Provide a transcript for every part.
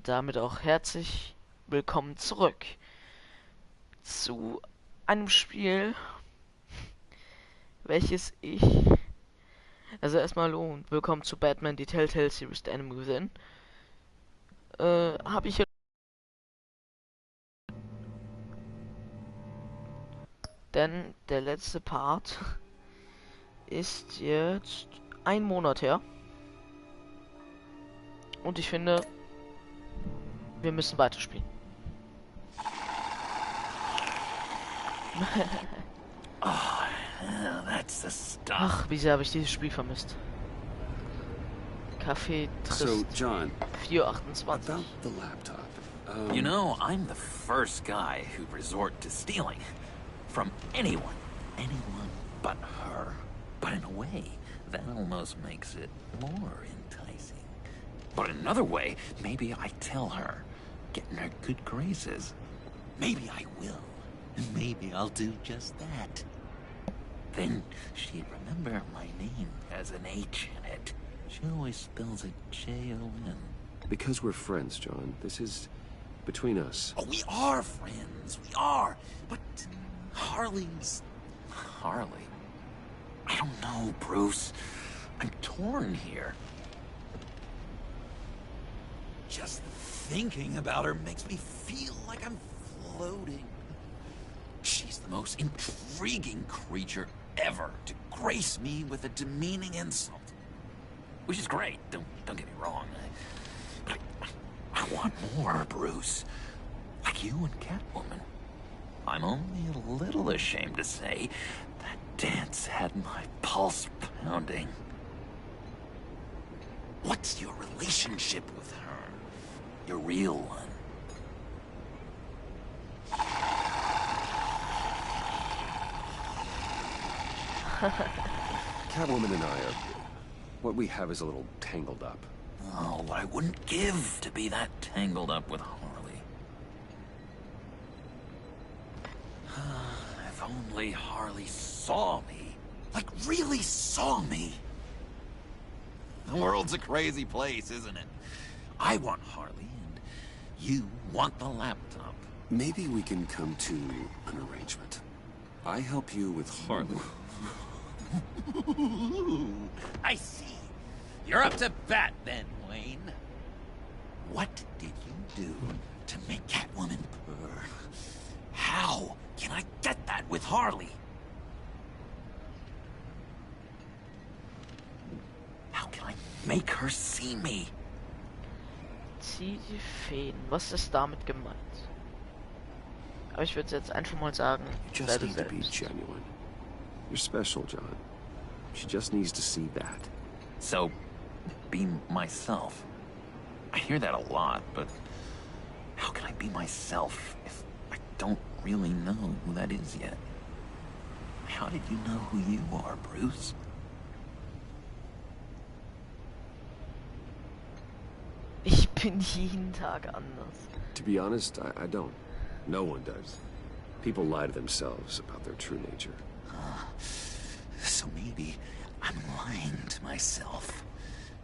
damit auch herzlich willkommen zurück zu einem Spiel, welches ich... Also erstmal hallo und willkommen zu Batman, die Telltale Series, der Enemy Within. Habe ich... Denn der letzte Part ist jetzt ein Monat her. Und ich finde, wir müssen weiterspielen. Oh, that's the stuff. Ach, wie sehr habe ich dieses Spiel vermisst. Kaffee So, trifft John, 4:28. about the laptop. You know, I'm the first guy who'd resort to stealing. From anyone. Anyone but her. But in a way, that almost makes it more enticing. But in another way, maybe I tell her. Get in her good graces. Maybe I will. And maybe I'll do just that. Then she'd remember my name has an H in it. She always spells it J-O-N. Because we're friends, John. This is between us. Oh, we are friends. We are. But Harley's... Harley? I don't know, Bruce. I'm torn here. Just thinking about her makes me feel like I'm floating. She's the most intriguing creature ever to grace me with a demeaning insult. Which is great, don't get me wrong. But I want more, Bruce. Like you and Catwoman. I'm only a little ashamed to say that dance had my pulse pounding. What's your relationship with her? Your real one? Catwoman and I are... What we have is a little tangled up. Oh, what I wouldn't give to be that tangled up with Harley. If only Harley saw me. Like, really saw me. The world's a crazy place, isn't it? I want Harley, and you want the laptop. Maybe we can come to an arrangement. I help you with Harley. I see. You're up to bat then, Wayne. What did you do to make Catwoman purr? How can I get that with Harley? How can I make her see me? Zieh die Fäden. Was ist damit gemeint? Aber ich würde jetzt einfach mal sagen, You sei just du need to be selbst. genuine. You're special, John. She just needs to see that. So, be myself. I hear that a lot, but how can I be myself if I don't really know who that is yet? How did you know who you are, Bruce? Ich bin jeden Tag anders. To be honest, I don't. No one does. People lie to themselves about their true nature. So maybe I'm lying to myself.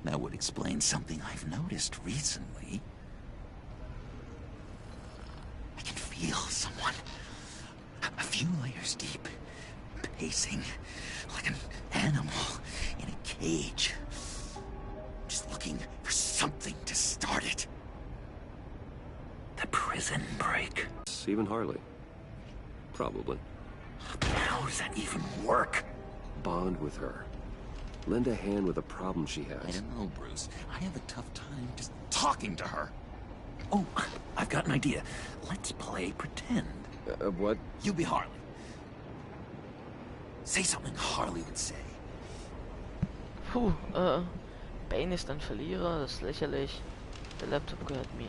That would explain something I've noticed recently. I can feel someone a few layers deep, pacing like an animal in a cage. Just looking for something to start it. The prison break. Even Harley. Probably. But how does that even work? Bond with her. Lend a hand with a problem she I has. don't know, Bruce. I have a tough time just talking to her. Oh, I've got an idea. Let's play pretend. What? You be Harley. Say something Harley would say. Puh, Bane ist ein Verlierer, das ist lächerlich. Der Laptop gehört mir.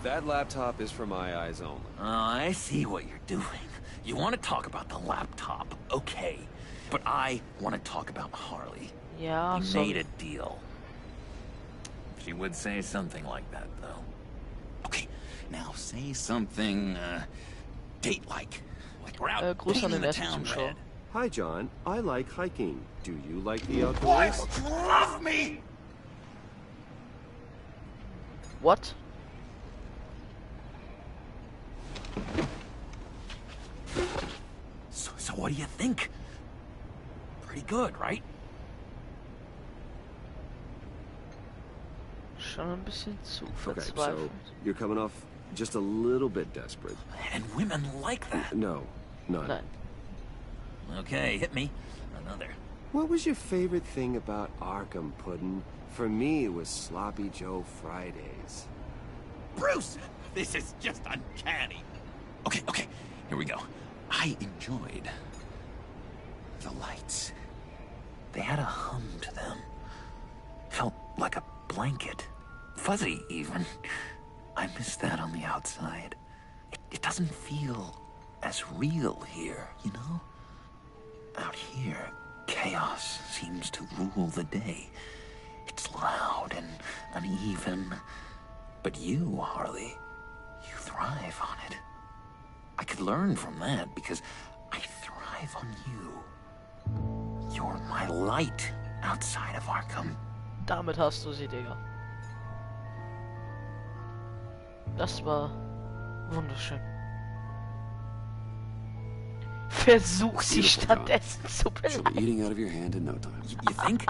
That laptop is for my eyes only. I see what you're doing. You want to talk about the laptop, okay. But I want to talk about Harley. Ja, We so. made a deal. She would say something like that, though. Okay, now say something, date-like. Like we're out Gruß an painting den the ersten town Zuschauer. red. Hi, John. I like hiking. Do you like the Why outdoors? would you love me? What? So what do you think? Pretty good, right? Schon ein bisschen zu Okay, so verzweifelt. you're coming off just a little bit desperate. And women like that. No, none. Nein. Okay, hit me. Another. What was your favorite thing about Arkham, Puddin'? For me, it was Sloppy Joe Fridays. Bruce! This is just uncanny. Okay, here we go. I enjoyed the lights. They had a hum to them. Felt like a blanket. Fuzzy, even. I miss that on the outside. It doesn't feel as real here, you know? Out here, chaos seems to rule the day. It's loud and uneven. But you, Harley, you thrive on it. I could learn from that because I thrive on you. You're my light outside of Arkham. Damit hast du sie, Digga. Das war wunderschön. Versuch sie stattdessen zu She'll be beleidigen. eating out of your hand in no time. You think?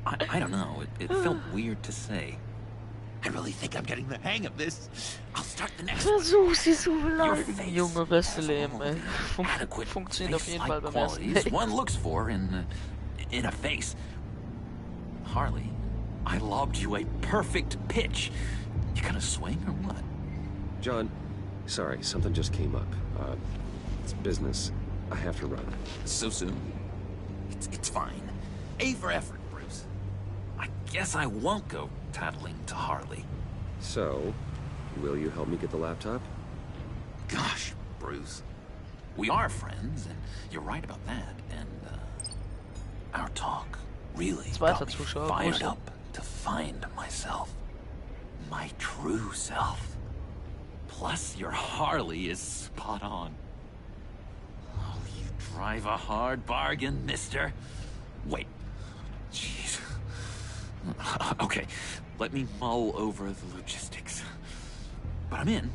I don't know. It felt weird to say. I really think I'm getting the hang of this. I'll start the next one. Versuch sie zu Your beleidigen. face Junge, beste has Leben, all ey. the adequate Funktioniert auf jeden face-like Fall beim ersten qualities Date. one looks for in a face. Harley, I lobbed you a perfect pitch. You gonna swing or what? John, sorry, something just came up. It's business. I have to run. So soon? It's fine. A for effort, Bruce. I guess I won't go tattling to Harley. So, will you help me get the laptop? Gosh, Bruce. We are friends, and you're right about that. And, our talk really got Zweiter me Zuschauer, fired Grüße. up to find myself. My true self. Plus, your Harley is spot on. Oh, you drive a hard bargain, mister. Wait. Jeez. Okay, let me mull over the logistics. But I'm in.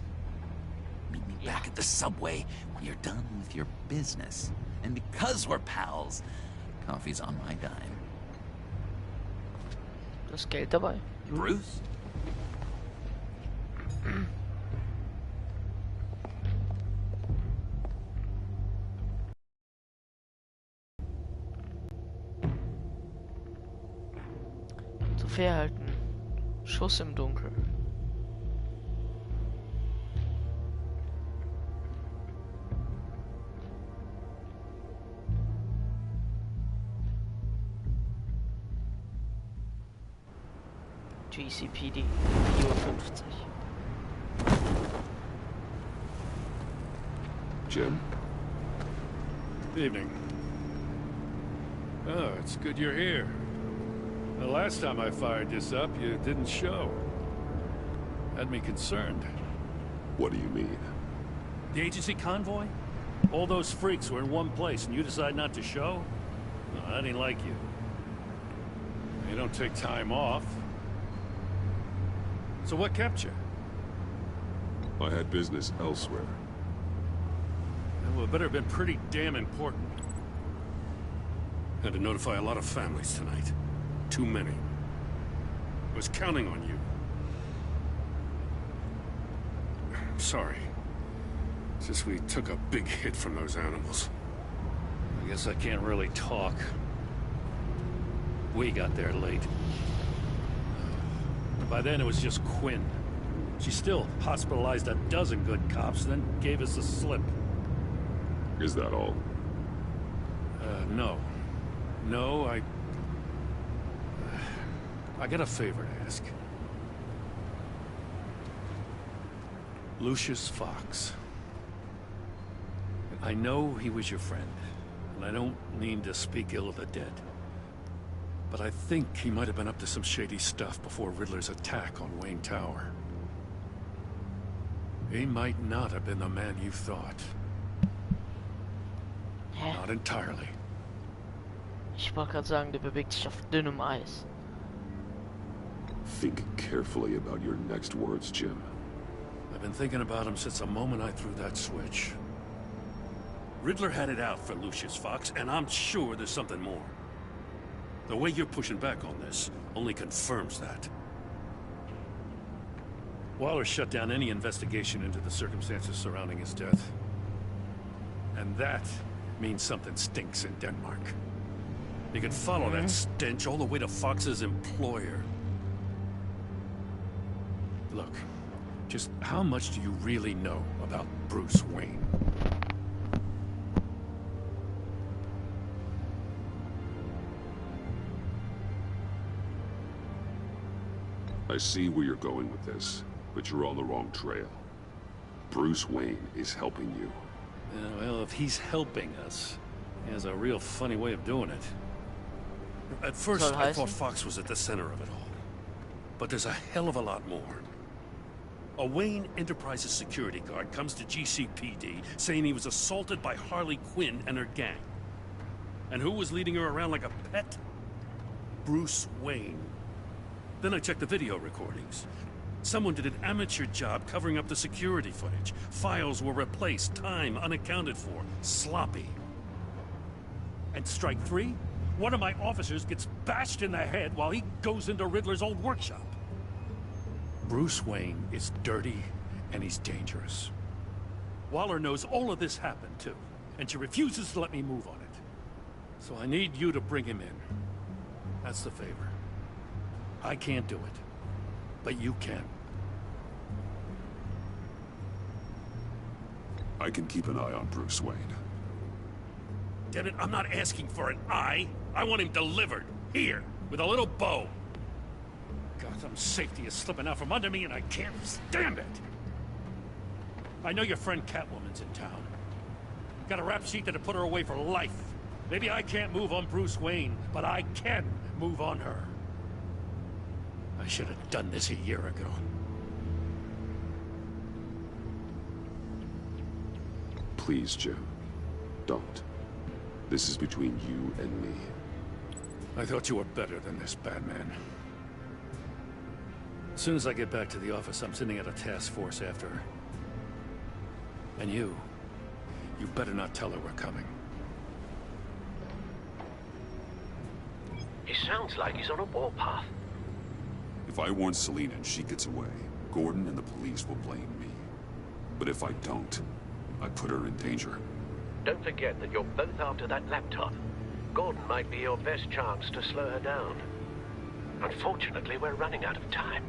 Meet me back at the subway when you're done with your business. And because we're pals, coffee's on my dime. Das Geld dabei. Bruce? Zu verhalten. Schuss im Dunkel. GCPD 54. Jim? Evening. Oh, it's good you're here. The last time I fired this up, you didn't show. Had me concerned. What do you mean? The agency convoy? All those freaks were in one place and you decide not to show? No, I didn't like you. You don't take time off. So what kept you? I had business elsewhere. Well, it better have been pretty damn important. Had to notify a lot of families tonight. Too many. I was counting on you. I'm sorry. It's just we took a big hit from those animals. I guess I can't really talk. We got there late. By then it was just Quinn. She still hospitalized a dozen good cops, then gave us the slip. Is that all? No. No, I got a favor to ask. Lucius Fox. I know he was your friend, and I don't mean to speak ill of the dead. But I think he might have been up to some shady stuff before Riddler's attack on Wayne Tower. He might not have been the man you thought. Hä? Not entirely. Ich wollte gerade sagen, der bewegt sich auf dünnem Eis. Think carefully about your next words, Jim. I've been thinking about him since the moment I threw that switch. Riddler had it out for Lucius Fox, and I'm sure there's something more. The way you're pushing back on this only confirms that. Waller shut down any investigation into the circumstances surrounding his death. And that means something stinks in Denmark. You can follow that stench all the way to Fox's employer. Look, just how much do you really know about Bruce Wayne? I see where you're going with this, but you're on the wrong trail. Bruce Wayne is helping you. Yeah, well, if he's helping us, he has a real funny way of doing it. At first, I thought Fox was at the center of it all. But there's a hell of a lot more. A Wayne Enterprises security guard comes to GCPD saying he was assaulted by Harley Quinn and her gang. And who was leading her around like a pet? Bruce Wayne. Then I checked the video recordings. Someone did an amateur job covering up the security footage. Files were replaced, time unaccounted for, sloppy. And strike three? One of my officers gets bashed in the head while he goes into Riddler's old workshop. Bruce Wayne is dirty and he's dangerous. Waller knows all of this happened too, and she refuses to let me move on it. So I need you to bring him in. That's the favor. I can't do it, but you can. I can keep an eye on Bruce Wayne. Damn it, I'm not asking for an eye. I want him delivered, here, with a little bow. Gotham's safety is slipping out from under me and I can't stand it. I know your friend Catwoman's in town. Got a rap sheet that'll put her away for life. Maybe I can't move on Bruce Wayne, but I can move on her. I should have done this a year ago. Please, Jim. Don't. This is between you and me. I thought you were better than this, Batman. As soon as I get back to the office, I'm sending out a task force after her. And you better not tell her we're coming. He sounds like he's on a warpath. If I warn Selina and she gets away, Gordon and the police will blame me. But if I don't, I put her in danger. Don't forget that you're both after that laptop. Gordon might be your best chance to slow her down. Unfortunately, we're running out of time.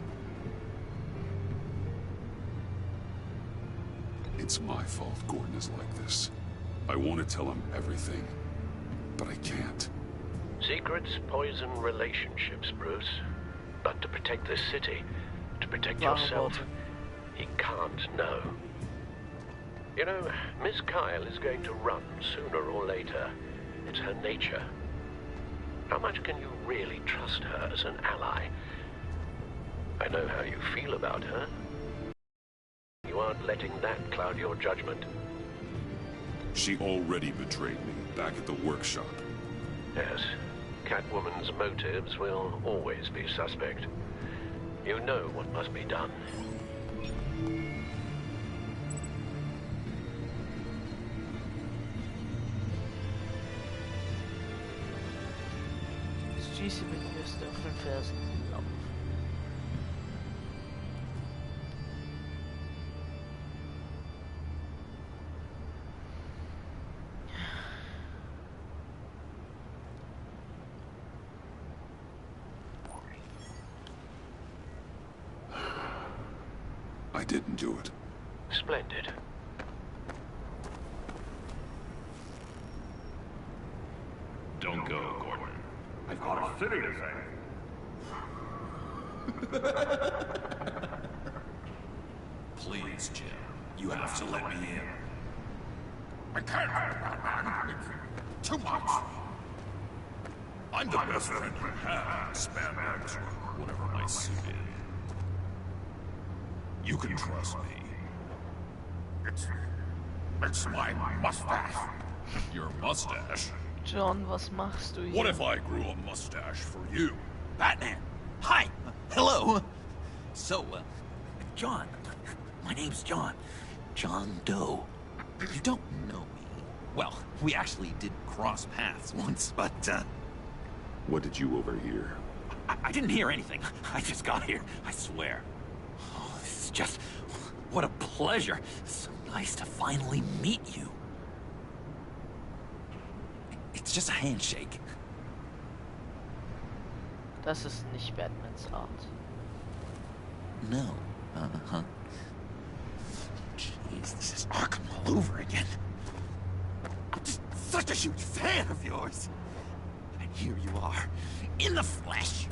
It's my fault Gordon is like this. I want to tell him everything, but I can't. Secrets poison relationships, Bruce. But to protect this city, to protect yourself, he can't know. You know, Miss Kyle is going to run sooner or later. It's her nature. How much can you really trust her as an ally? I know how you feel about her. You aren't letting that cloud your judgment. She already betrayed me back at the workshop. Yes, Catwoman's motives will always be suspect. You know what must be done. Schieße mit Liste auf den Fersen auf. I didn't do it. Splendid. Don't go, Gordon. I've got a city to save. Please, Jim. You have to let me in. I can't, Batman. It's too much. I'm the best friend you have, spandex, or whatever my suit is. You can trust me. It's my mustache. Your mustache? John, was machst du hier? What if I grew a mustache for you? Batman! Hi! Hello. So, John. My name's John. John Doe. You don't know me. Well, we actually did cross paths once, but, What did you overhear? I didn't hear anything. I just got here, I swear. Oh, this is just... What a pleasure. So nice to finally meet you. It's just a handshake. Das ist nicht Batmans Art. No. Uh-huh. Jeez, this is Arkham all over again. I'm just such a huge fan of yours. And here you are, in the flesh.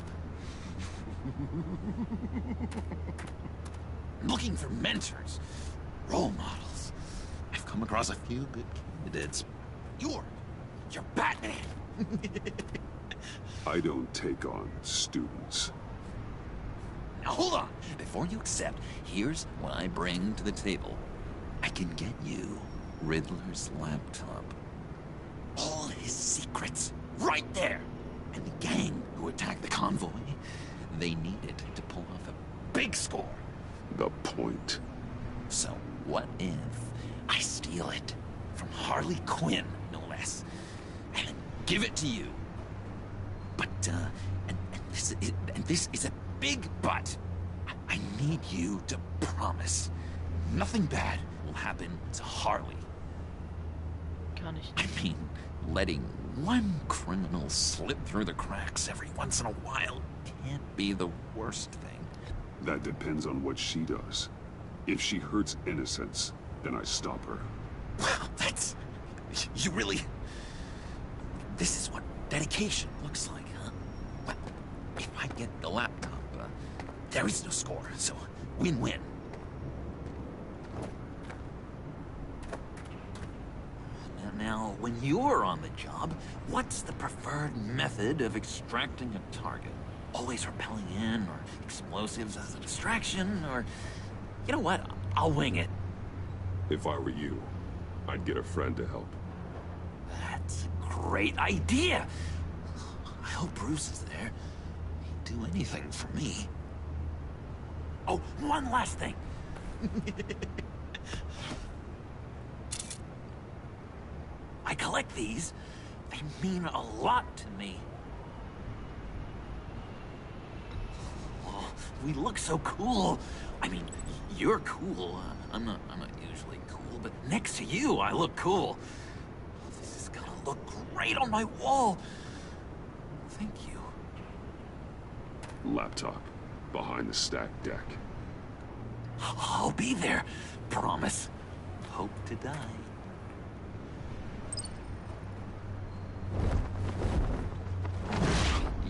Looking for mentors, role models. I've come across a few good candidates. You're Batman. I don't take on students. Now hold on. Before you accept, here's what I bring to the table. I can get you Riddler's laptop. All his secrets, right there. And the gang who attacked the convoy, they needed to pull off a big score. The point. So what if I steal it from Harley Quinn, no less, and then give it to you? But, and this is a big but. I need you to promise nothing bad will happen to Harley. Kann ich I nicht. mean, letting one criminal slip through the cracks every once in a while can't be the worst thing. That depends on what she does. If she hurts innocents, then I stop her. Wow, that's... You really... This is what dedication looks like, huh? Well, if I get the laptop, there is no score, so win-win. Now, when you're on the job, what's the preferred method of extracting a target? Always rappelling in, or explosives as a distraction, or... You know what? I'll wing it. If I were you, I'd get a friend to help. That's a great idea! I hope Bruce is there. He'd do anything for me. Oh, one last thing. I collect these. They mean a lot to me. Oh, we look so cool. I mean, you're cool. I'm not usually cool, but next to you, I look cool. This is gonna look great on my wall. Thank you. Laptop. Behind the stacked deck. I'll be there. Promise. Hope to die.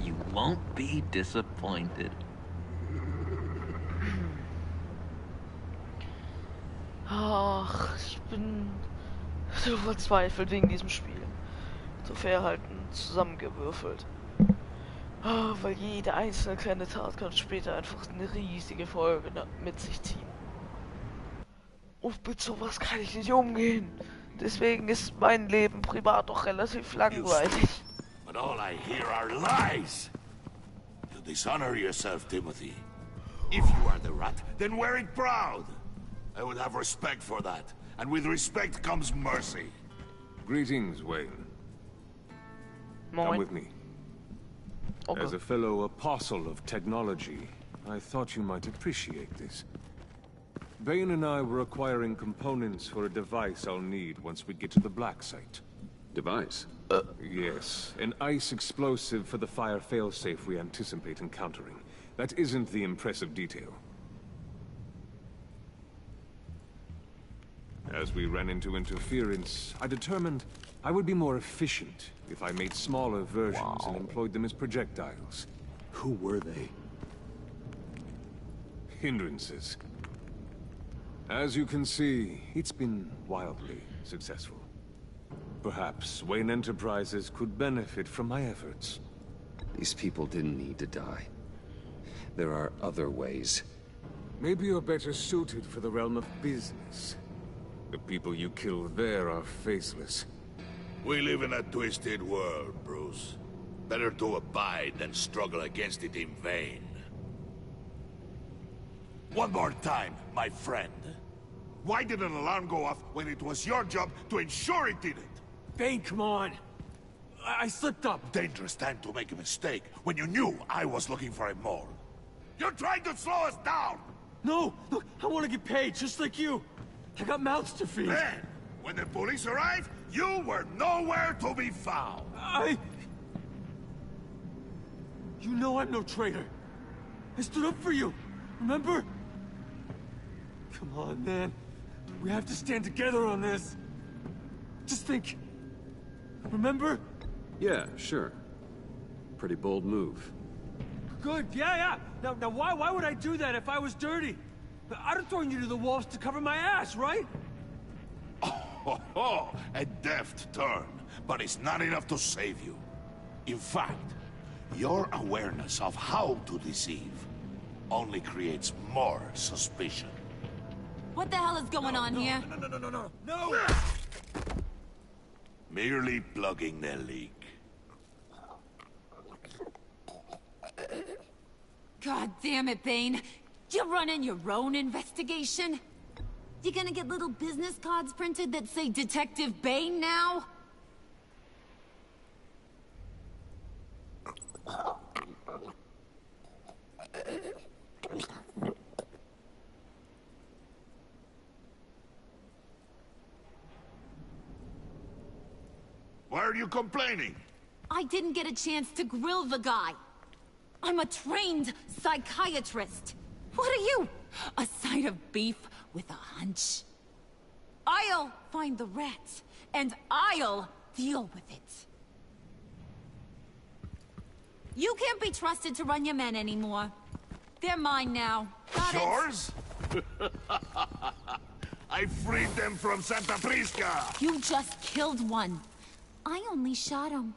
You won't be disappointed. Ach, ich bin so verzweifelt wegen diesem Spiel. So verhalten, zusammengewürfelt. Oh, weil jede einzelne kleine Tat kann später einfach eine riesige Folge mit sich ziehen. Und mit sowas kann ich nicht umgehen. Deswegen ist mein Leben privat doch relativ langweilig. But all I hear are lies. You dishonor yourself, Timothy. If you are the rat, then wear it proud. I would have respect for that. And with respect comes mercy. Greetings, Wayne. Moin. Come with me. Okay. As a fellow apostle of technology, I thought you might appreciate this. Bane and I were acquiring components for a device I'll need once we get to the black site. Device? Yes, an ice explosive for the fire failsafe we anticipate encountering. That isn't the impressive detail. As we ran into interference, I determined I would be more efficient if I made smaller versions and employed them as projectiles. Who were they? Hindrances. As you can see, it's been wildly successful. Perhaps Wayne Enterprises could benefit from my efforts. These people didn't need to die. There are other ways. Maybe you're better suited for the realm of business. The people you kill there are faceless. We live in a twisted world, Bruce. Better to abide than struggle against it in vain. One more time, my friend. Why did an alarm go off when it was your job to ensure it didn't? Bane, come on. I slipped up. Dangerous time to make a mistake when you knew I was looking for a mole. You're trying to slow us down! No, look, I want to get paid, just like you. I got mouths to feed. Then, when the police arrived, you were nowhere to be found. You know I'm no traitor. I stood up for you, remember? Come on, man. We have to stand together on this. Just think. Remember? Yeah, sure. Pretty bold move. Good, yeah. Now why would I do that if I was dirty? I'd have thrown you to the wolves to cover my ass, right? Oh, a deft turn, but it's not enough to save you. In fact, your awareness of how to deceive only creates more suspicion. What the hell is going on here? No! Merely plugging the leak. God damn it, Bane. You're running your own investigation? You gonna get little business cards printed that say Detective Bane now? Why are you complaining? I didn't get a chance to grill the guy. I'm a trained psychiatrist. What are you? A side of beef with a hunch? I'll find the rat, and I'll deal with it. You can't be trusted to run your men anymore. They're mine now. Got it? Yours? I freed them from Santa Prisca! You just killed one. I only shot him.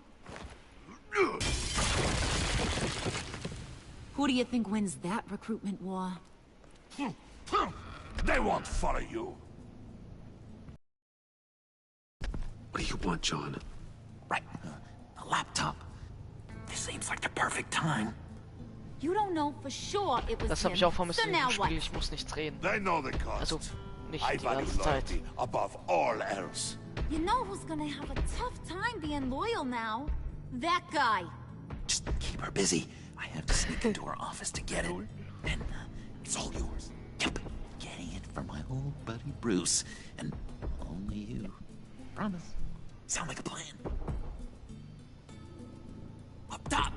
Who do you think wins that recruitment war? They won't follow you. What do you want, John? Right. A laptop. This seems like the perfect time. You don't know for sure it was Das habe him. ich auch vermisst So in now dem what? Spiel. Ich muss nichts reden. They know the cost. Also nicht I die value ganze Zeit. loyalty above all else. You know who's gonna have a tough time being loyal now? That guy. Just keep her busy. I have to sneak into her office to get it. Then it's all yours. Yep. Getting it from my old buddy Bruce. And only you. Promise. Sound like a plan. Up top.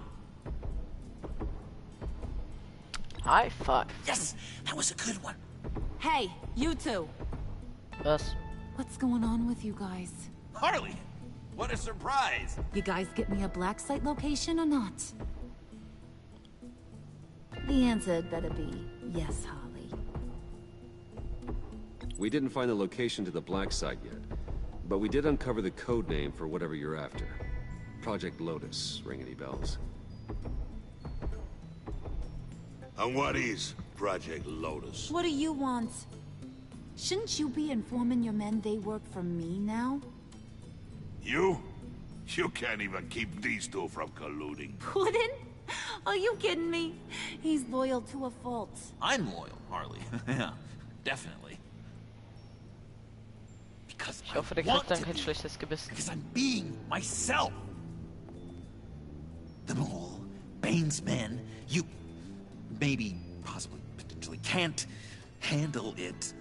High five. Yes, that was a good one. Hey, you two. Was? What's going on with you guys? Harley, what a surprise. You guys get me a black site location or not? The answer had better be yes, Harley. We didn't find the location to the black site yet, but we did uncover the code name for whatever you're after. Project Lotus. Ring any bells? And what is Project Lotus? What do you want? Shouldn't you be informing your men they work for me now? You? You can't even keep these two from colluding. Puddin'? Are you kidding me? He's loyal to a fault. I'm loyal, Harley. Yeah, definitely. Because Ich hoffe, der I want kriegt dann to kein be. schlechtes Gewissen. Because I'm being myself. The mole, Bane's men, you maybe, possibly, potentially can't handle it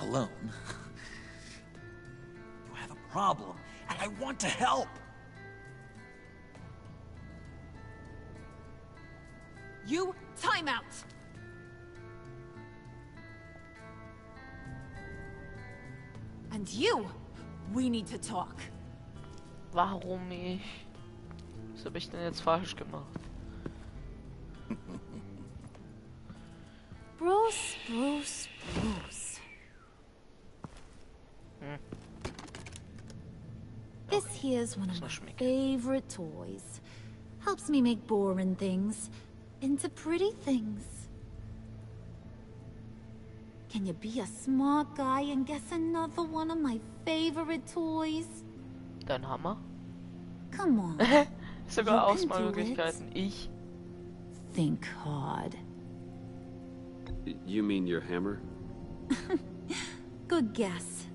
alone. You have a problem, and I want to help. You, time out! And you, we need to talk. Warum ich? Was habe ich denn jetzt falsch gemacht? Bruce. This here's one of my favorite toys. Helps me make boring things into pretty things. Can you be a smart guy and guess another one of my favorite toys? Dein Hammer? Come on. Sogar You can do Auswahlmöglichkeiten. Ich. Think hard. You mean your hammer? Good guess.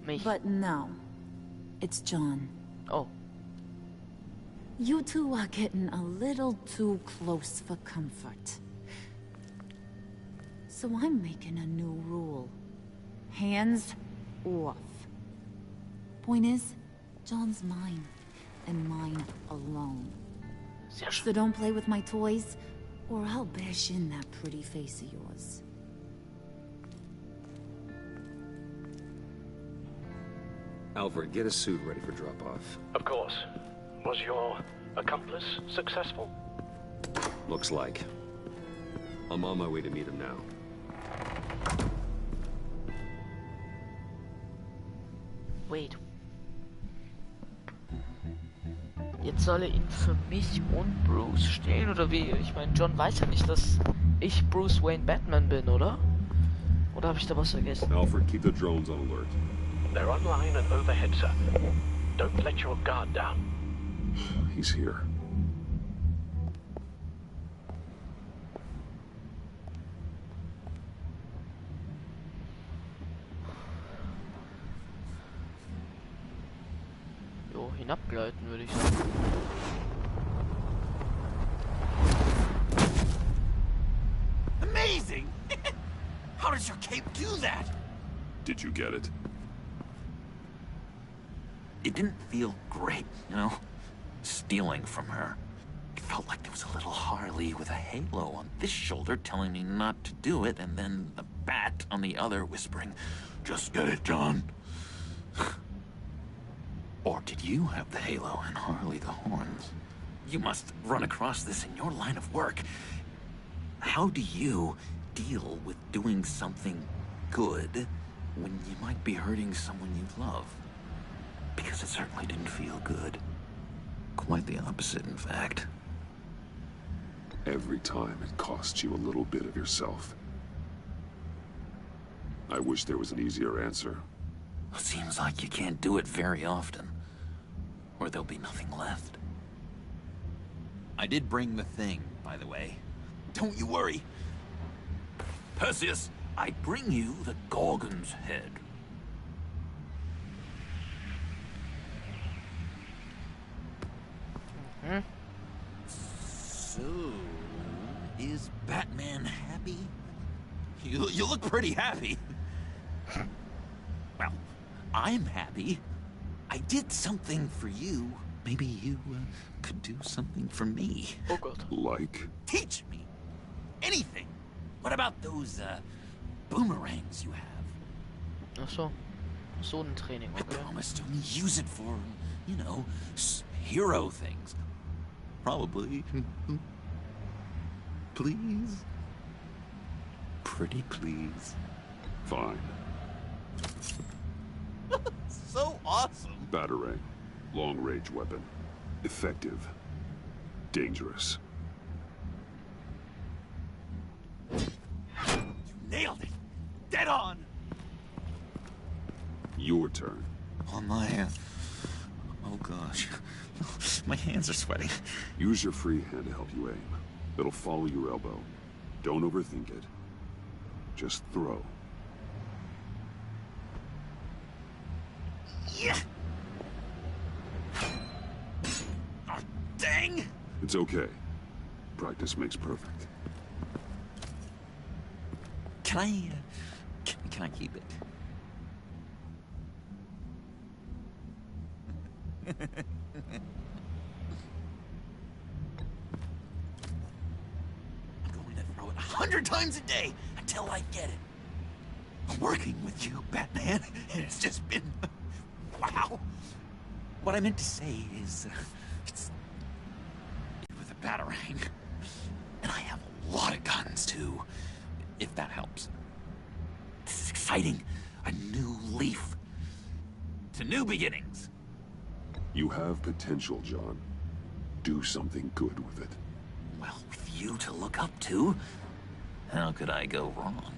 Mich. But no. It's John. Oh. You two are getting a little too close for comfort. So I'm making a new rule. Hands off. Point is, John's mine. And mine alone. Sehr schön. So don't play with my toys, or I'll bash in that pretty face of yours. Alfred, get a suit ready for drop-off. Of course. Was your accomplice successful? Looks like. I'm on my way to meet him now. Wait. Jetzt soll er ihn für mich und Bruce stehlen, oder wie? Ich meine, John weiß ja nicht, dass ich Bruce Wayne Batman bin, oder? Oder habe ich da was vergessen? Alfred, keep the drones on alert. They're online and overhead, sir. Don't let your guard down. He's here. Jo, hinabgleiten würde ich sagen. Amazing! How does your cape do that? Did you get it? It didn't feel great, you know? Stealing from her. It felt like there was a little Harley with a halo on this shoulder telling me not to do it, and then the bat on the other whispering, "Just get it, John." Or did you have the halo and Harley the horns? You must run across this in your line of work. How do you deal with doing something good when you might be hurting someone you love? Because it certainly didn't feel good. Quite the opposite, in fact. Every time it costs you a little bit of yourself. I wish there was an easier answer. Seems like you can't do it very often, or there'll be nothing left. I did bring the thing, by the way. Don't you worry. Perseus, I bring you the Gorgon's head. So, is Batman happy? You look pretty happy. Well, I'm happy. I did something for you. Maybe you could do something for me. Oh Gott. Like? Teach me. Anything. What about those boomerangs you have? Ach so. Zonentraining, I okay. promise to only use it for, you know, hero things. Probably. Please? Pretty please. Fine. So awesome. Batarang. Long-range weapon. Effective. Dangerous. You nailed it. Dead on. Your turn. On my, oh gosh. My hands are sweating. Use your free hand to help you aim. It'll follow your elbow. Don't overthink it. Just throw. Yeah. Oh, dang. It's okay. Practice makes perfect. Can I, can I keep it? I'm going to throw it 100 times a day until I get it. I'm working with you, Batman, and it's just been... wow. What I meant to say is, it's with a batarang. And I have a lot of guns, too, if that helps. This is exciting. A new leaf. To new beginnings. You have potential, John. Do something good with it. Well, with you to look up to, how could I go wrong?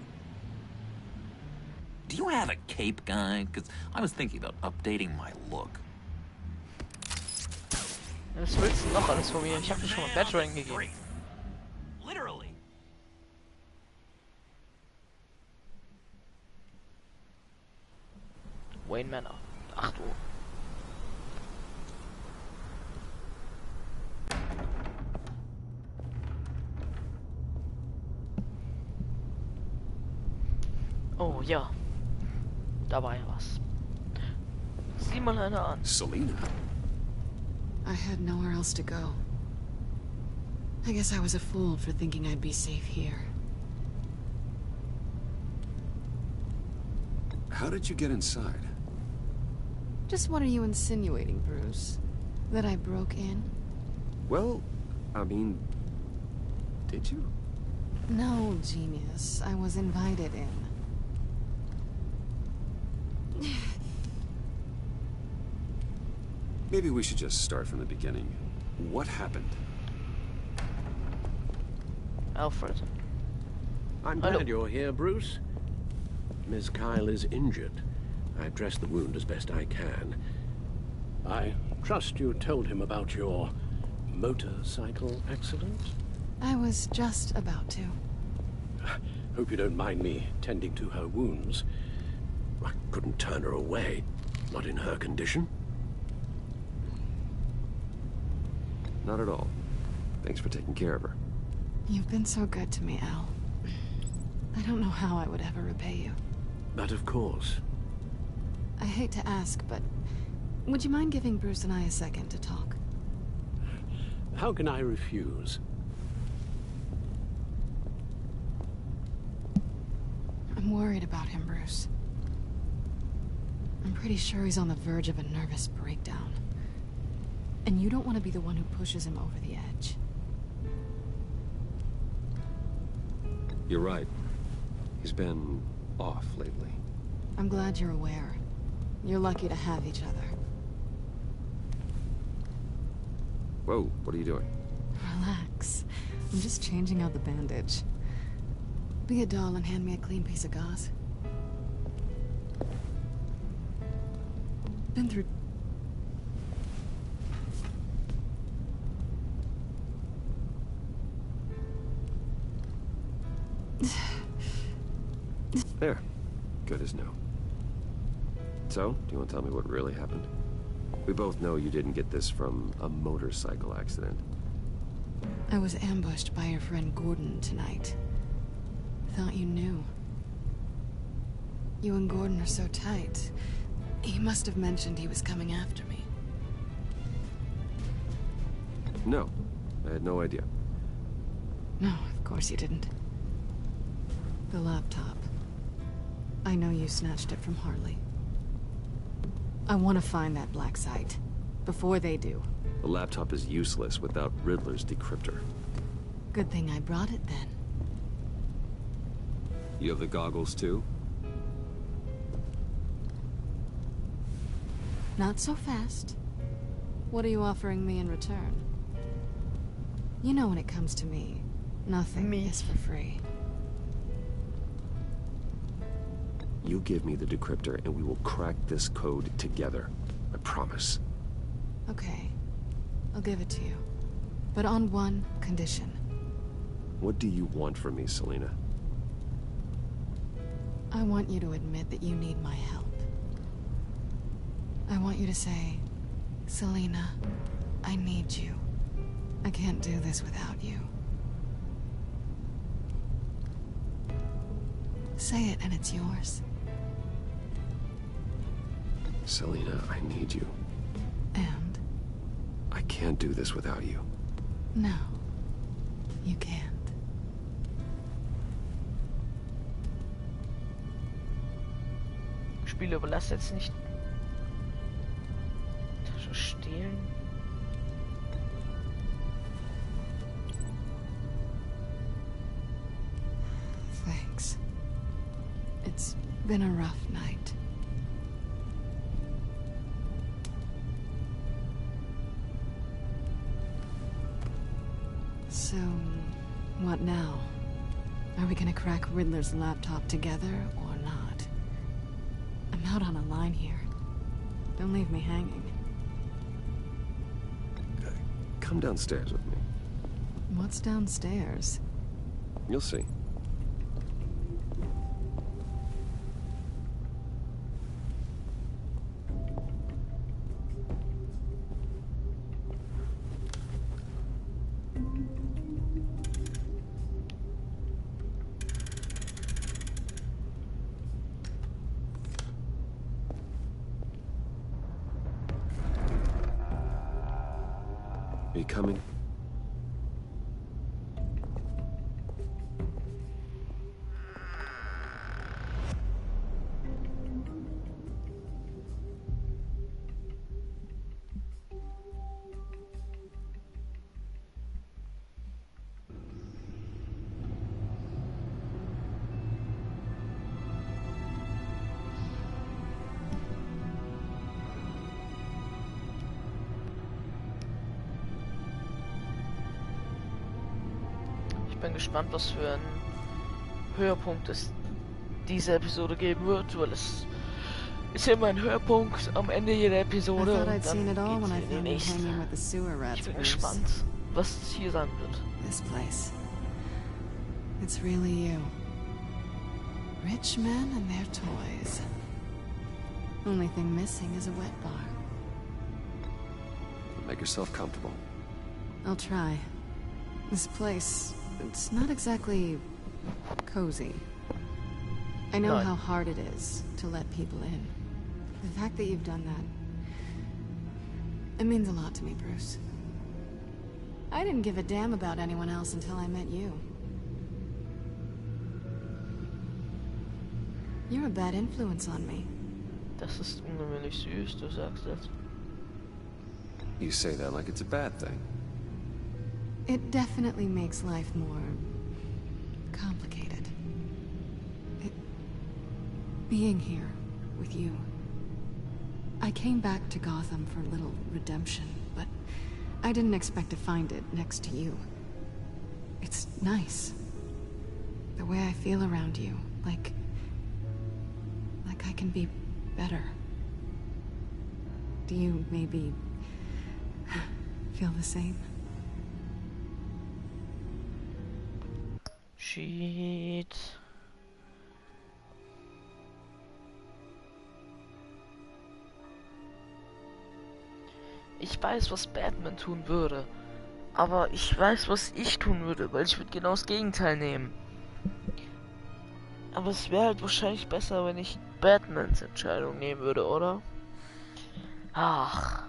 Do you have a cape, guy? Because I was thinking about updating my look. Was willst du noch alles von mir? Ich hab dir schon mal Batarang gegeben. Literally. Wayne Manor, 8 Uhr. Oh ja, da war ja was. Sieh mal einer an. Selena? I had nowhere else to go. I guess I was a fool for thinking I'd be safe here. How did you get inside? Just what are you insinuating, Bruce? That I broke in? Well, I mean, did you? No, genius. I was invited in. Maybe we should just start from the beginning. What happened? Alfred. I'm glad you're here, Bruce. Miss Kyle is injured. I've dressed the wound as best I can. I trust you told him about your motorcycle accident? I was just about to. Hope you don't mind me tending to her wounds. I couldn't turn her away, not in her condition. Not at all. Thanks for taking care of her. You've been so good to me, Al. I don't know how I would ever repay you. But of course. I hate to ask, but would you mind giving Bruce and I a second to talk? How can I refuse? I'm worried about him, Bruce. I'm pretty sure he's on the verge of a nervous breakdown. And you don't want to be the one who pushes him over the edge. You're right. He's been off lately. I'm glad you're aware. You're lucky to have each other. Whoa, what are you doing? Relax. I'm just changing out the bandage. Be a doll and hand me a clean piece of gauze. Been through... There. Good as new. So, do you want to tell me what really happened? We both know you didn't get this from a motorcycle accident. I was ambushed by your friend Gordon tonight. Thought you knew. You and Gordon are so tight. He must have mentioned he was coming after me. No, I had no idea. No, of course you didn't. The laptop. I know you snatched it from Harley. I want to find that black site. Before they do. The laptop is useless without Riddler's decryptor. Good thing I brought it then. You have the goggles too? Not so fast. What are you offering me in return? You know when it comes to me, nothing is for free. You give me the decryptor and we will crack this code together. I promise. Okay. I'll give it to you. But on one condition. What do you want from me, Selena? I want you to admit that you need my help. I want you to say, Selena, I need you. I can't do this without you. Say it and it's yours. Selena, I need you. And? I can't do this without you. No, you can't. Spiele überlass jetzt nicht. Tasche stehlen. Thanks. It's been a rough night. So, what now? Are we gonna crack Riddler's laptop together or not? I'm out on a line here. Don't leave me hanging. Come downstairs with me. What's downstairs? You'll see. you coming? Ich bin gespannt, was für ein Höhepunkt es diese Episode geben wird, weil es ist ja immer ein Höhepunkt am Ende jeder Episode und dann geht's in die nächste. Ich bin gespannt, was es hier sein wird. This place. It's really you. Rich men and their toys. Only thing missing is a wet bar. Make yourself comfortable. I'll try. This place, it's not exactly cozy. I know how hard it is to let people in. The fact that you've done that, it means a lot to me, Bruce. I didn't give a damn about anyone else until I met you. You're a bad influence on me. Das ist unheimlich süß, du sagst das. You say that like it's a bad thing. It definitely makes life more complicated. Being here with you. I came back to Gotham for a little redemption, but I didn't expect to find it next to you. It's nice. The way I feel around you, like I can be better. Do you maybe feel the same? Shit. Ich weiß, was Batman tun würde. Aber ich weiß, was ich tun würde, weil ich würde genau das Gegenteil nehmen. Aber es wäre halt wahrscheinlich besser, wenn ich Batmans Entscheidung nehmen würde, oder? Ach.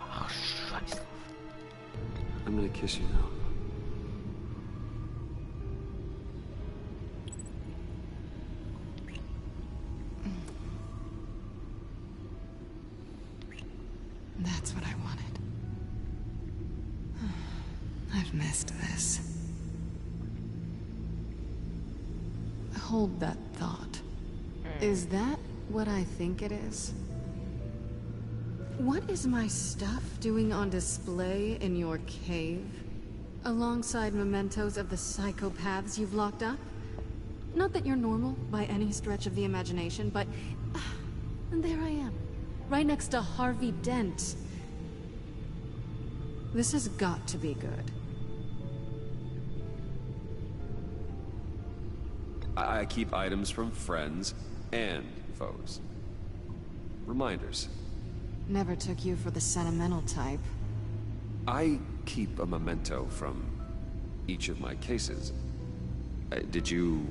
Ach, Scheiße. I'm gonna kiss you now. That's what I wanted. I've missed this. Hold that thought. Is that what I think it is? What is my stuff doing on display in your cave? Alongside mementos of the psychopaths you've locked up? Not that you're normal by any stretch of the imagination, but... and there I am. Right next to Harvey Dent. This has got to be good. I keep items from friends and foes. Reminders. Never took you for the sentimental type. I keep a memento from each of my cases. Did you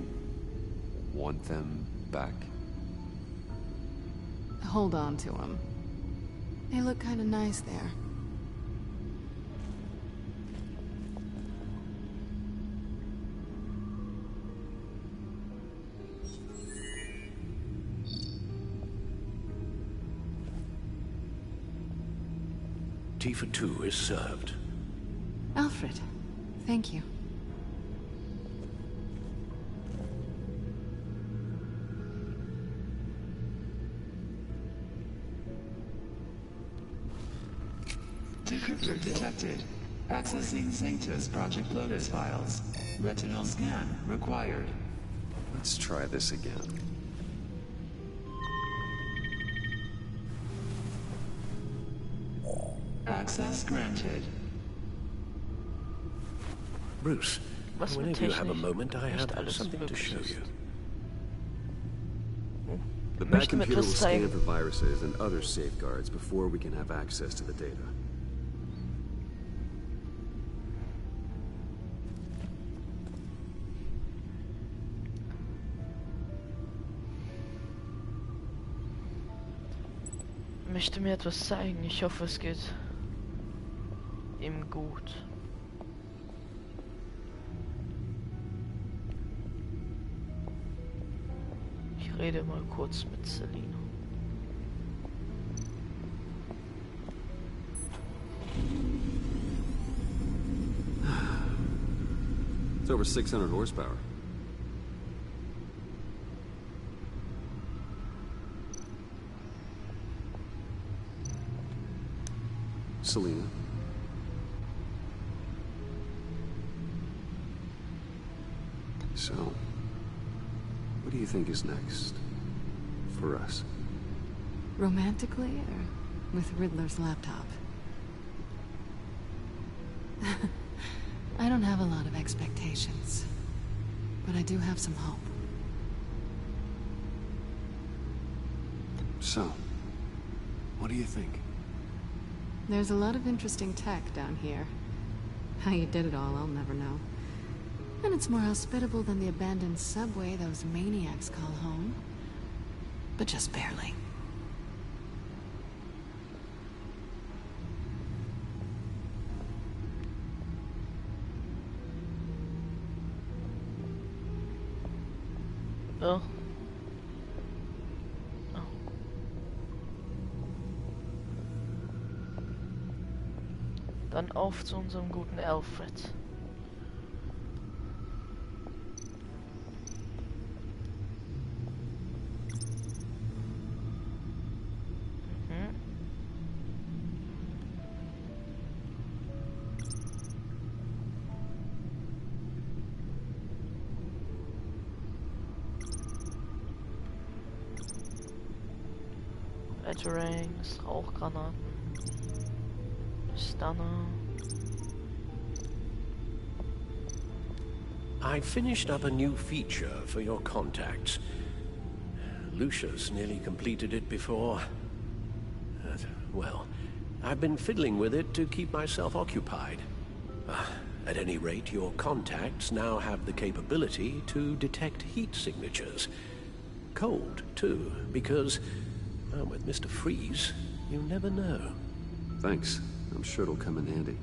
want them back? Hold on to them. They look kind of nice there. Tea for two is served. Alfred, thank you. Decryptor detected. Accessing Sanctus Project Lotus files. Retinal scan required. Let's try this again. Access granted. Bruce, whenever you have a moment, I have something to show you. The back computer will scan for viruses and other safeguards before we can have access to the data. möchte mir etwas zeigen. Ich hoffe, es geht ihm gut. Ich rede mal kurz mit Selina. It's over 600 horsepower. Selina. So, what do you think is next for us? Romantically, or with Riddler's laptop? I don't have a lot of expectations, but I do have some hope. So, what do you think? There's a lot of interesting tech down here. How you did it all, I'll never know. And it's more hospitable than the abandoned subway those maniacs call home. But just barely. Oh. Dann auf zu unserem guten Alfred. Batarangs, Rauchgranaten, Stunner. I finished up a new feature for your contacts. Lucius nearly completed it before. Well, I've been fiddling with it to keep myself occupied. At any rate, your contacts now have the capability to detect heat signatures. Cold, too, because... with Mr. Freeze, you never know. Thanks. I'm sure it'll come in handy.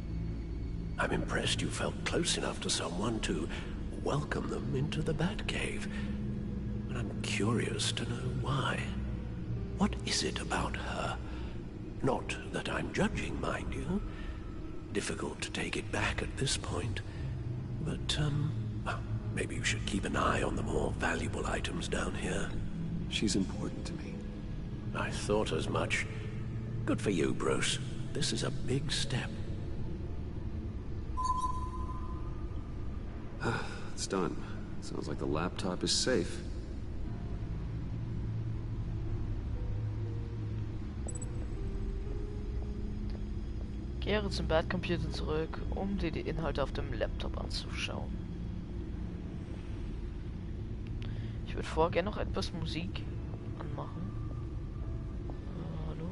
I'm impressed you felt close enough to someone to welcome them into the Batcave. And I'm curious to know why. What is it about her? Not that I'm judging, mind you. Difficult to take it back at this point. But, maybe you should keep an eye on the more valuable items down here. She's important to me. I thought as much. Good for you, Bruce. This is a big step. It's done. Sounds like the laptop is safe. Kehre zum Batcomputer zurück, um dir die Inhalte auf dem Laptop anzuschauen. Ich würde vorher gerne noch etwas Musik anmachen. Hallo?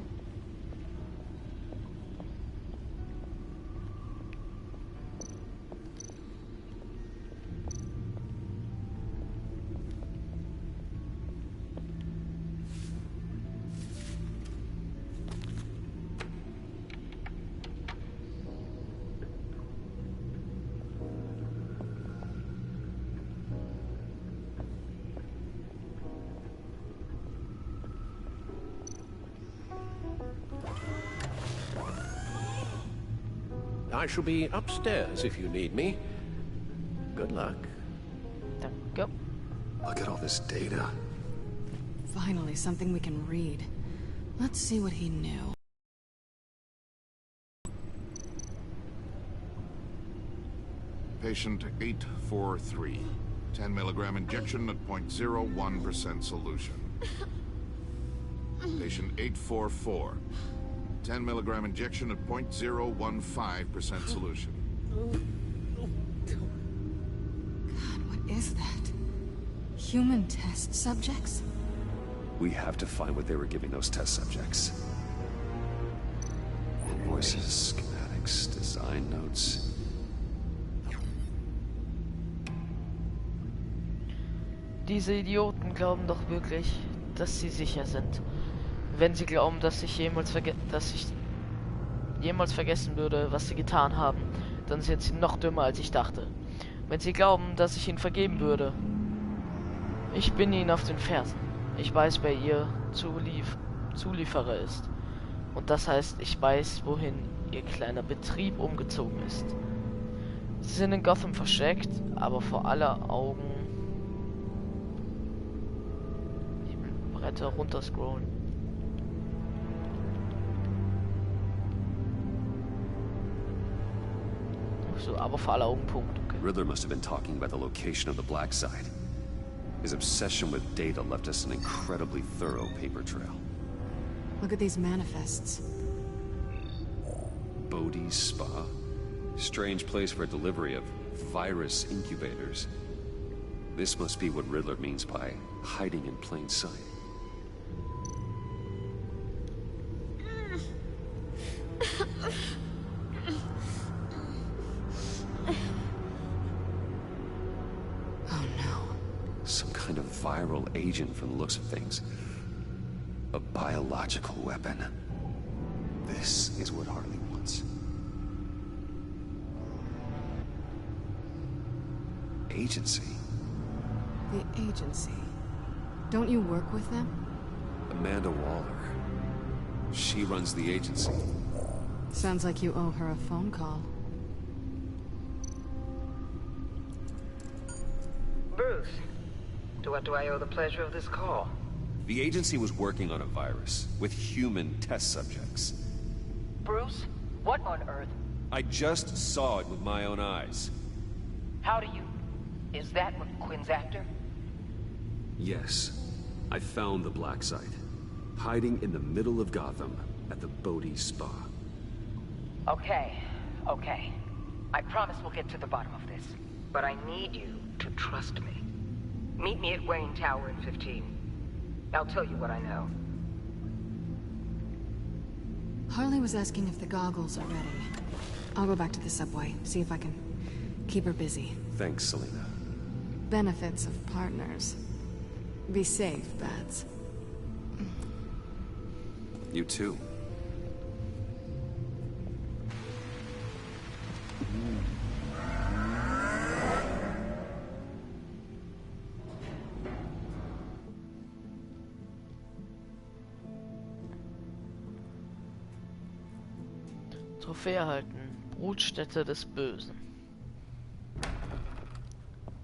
I shall be upstairs if you need me. Good luck. Go. Look at all this data. Finally, something we can read. Let's see what he knew. Patient 843. 10 milligram injection at 0.01% solution. Patient 844. 10 milligram injection at 0.015% solution. God, what is that? Human test subjects? We have to find what they were giving those test subjects. Invoices, schematics, design notes. Diese Idioten glauben doch wirklich, dass sie sicher sind. Wenn sie glauben, dass ich jemals vergessen würde, was sie getan haben, dann sind sie noch dümmer, als ich dachte. Wenn sie glauben, dass ich ihnen vergeben würde, ich bin ihnen auf den Fersen. Ich weiß, wer ihr Zulieferer ist. Und das heißt, ich weiß, wohin ihr kleiner Betrieb umgezogen ist. Sie sind in Gotham versteckt, aber vor aller Augen... Die Bretter runterscrollen. So, aber vor aller Augen Punkt, okay. Riddler must have been talking about the location of the black site. His obsession with data left us an incredibly thorough paper trail. Look at these manifests. Bodhi's Spa? Strange place for a delivery of virus incubators. This must be what Riddler means by hiding in plain sight. Oh no. Some kind of viral agent from the looks of things. A biological weapon. This is what Harley wants. Agency? The agency. Don't you work with them? Amanda Waller. She runs the agency. Sounds like you owe her a phone call. Bruce, to what do I owe the pleasure of this call? The agency was working on a virus with human test subjects. Bruce, what on earth? I just saw it with my own eyes. How do you... Is that what Quinn's after? Yes. I found the black site. Hiding in the middle of Gotham at the Bodhi Spa. Okay. I promise we'll get to the bottom of this. But I need you to trust me. Meet me at Wayne Tower in 15. I'll tell you what I know. Harley was asking if the goggles are ready. I'll go back to the subway, see if I can keep her busy. Thanks, Selena. Benefits of partners. Be safe, Bats. You too. Trophäe erhalten. Brutstätte des Bösen.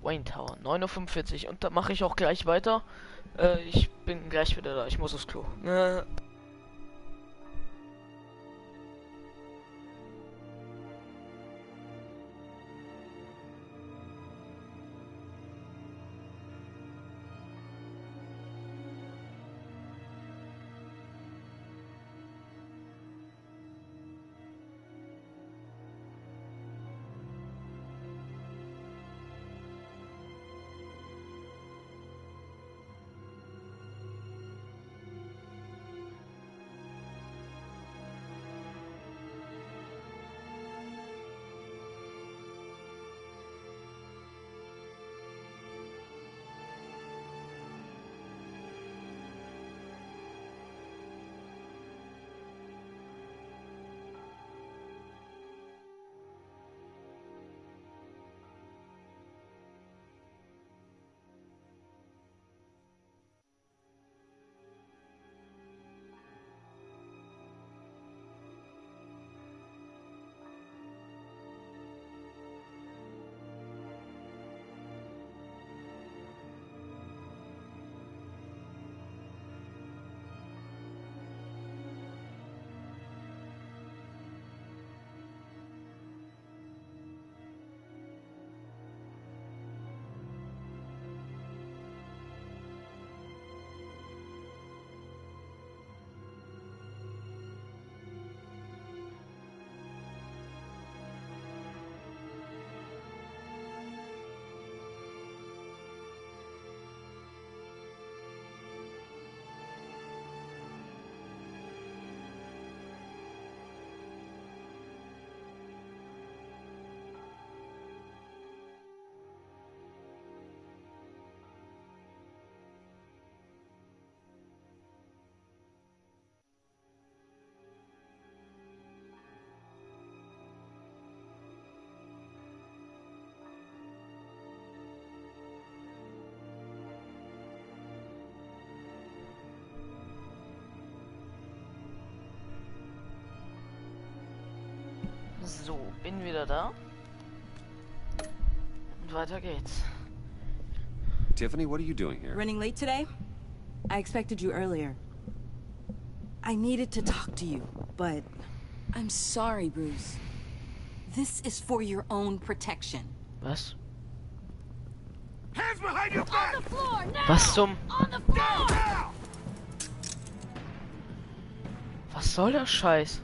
Wayne Tower, 9:45 Uhr. Und da mache ich auch gleich weiter. Ich bin gleich wieder da. Ich muss aufs Klo. So, bin wieder da. Und weiter geht's. Tiffany, what are you doing here? Running late today? I expected you earlier. I needed to talk to you, but I'm sorry, Bruce. This is for your own protection. Was? Hands behind your back! On the floor, now! Was zum... On the floor! Was soll der Scheiß?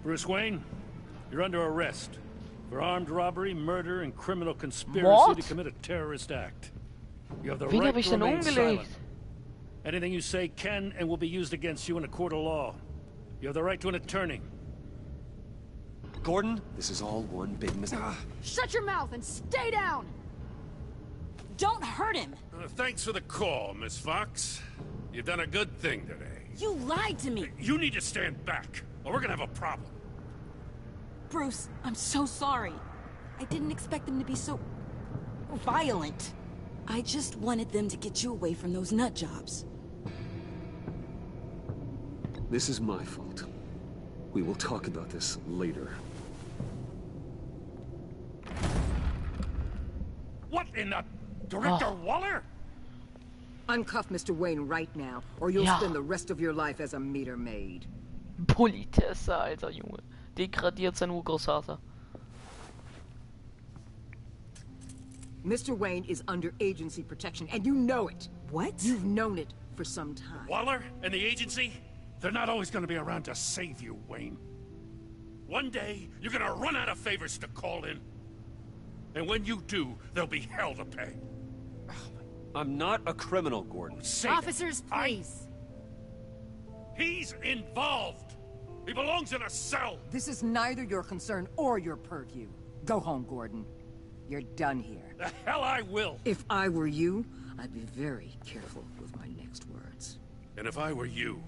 Bruce Wayne, you're under arrest for armed robbery, murder, and criminal conspiracy What? to commit a terrorist act. You have the Wen right hab ich to denn remain umgelegt? silent. Anything you say can and will be used against you in a court of law. You have the right to an attorney. Gordon, this is all one big mistake. Shut your mouth and stay down! Don't hurt him! Thanks for the call, Miss Fox. You've done a good thing today. You lied to me! You need to stand back, or we're gonna have a problem. Bruce, I'm so sorry. I didn't expect them to be so... violent. I just wanted them to get you away from those nut jobs. This is my fault. We will talk about this later. What in the... Director Waller? Uncuff Mr. Wayne right now, or you'll spend the rest of your life as a meter maid. Politesse, alter Junge. Degradiert sein Urgroßvater. Mr. Wayne is under agency protection, and you know it. What? You've known it for some time. Waller and the agency? They're not always gonna be around to save you, Wayne. One day, you're gonna run out of favors to call in. And when you do, there'll be hell to pay. I'm not a criminal, Gordon. Officers, please. He's involved. He belongs in a cell. This is neither your concern or your purview. Go home, Gordon. You're done here. The hell I will. If I were you, I'd be very careful with my next words. And if I were you,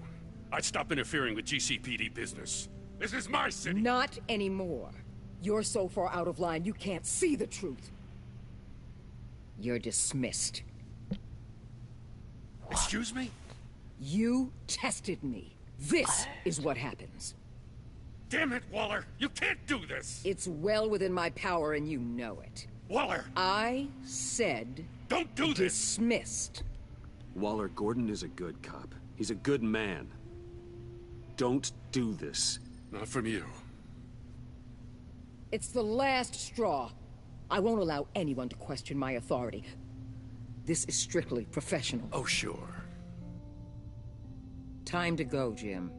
I'd stop interfering with GCPD business. This is my city. Not anymore. You're so far out of line, you can't see the truth. You're dismissed. Excuse me? You tested me. This is what happens. Damn it, Waller! You can't do this! It's well within my power and you know it. Waller! I said... Don't do this! Dismissed. Waller, Gordon is a good cop. He's a good man. Don't do this. Not from you. It's the last straw. I won't allow anyone to question my authority. This is strictly professional. Oh, sure. Time to go, Jim.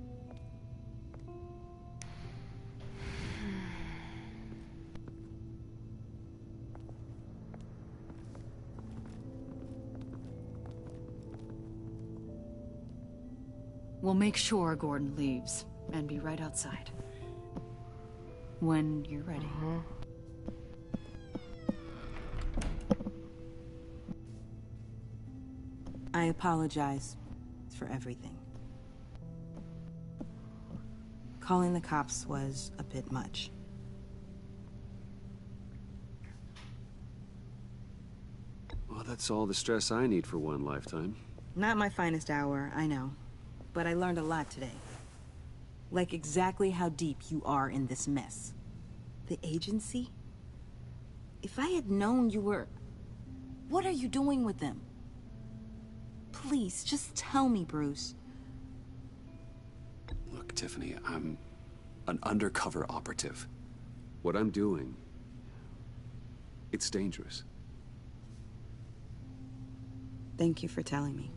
We'll make sure Gordon leaves, and be right outside. When you're ready. I apologize for everything. Calling the cops was a bit much. Well, that's all the stress I need for one lifetime. Not my finest hour, I know. But I learned a lot today. Like exactly how deep you are in this mess. The agency? If I had known you were... What are you doing with them? Please, just tell me, Bruce. Look, Tiffany, I'm an undercover operative. What I'm doing, it's dangerous. Thank you for telling me.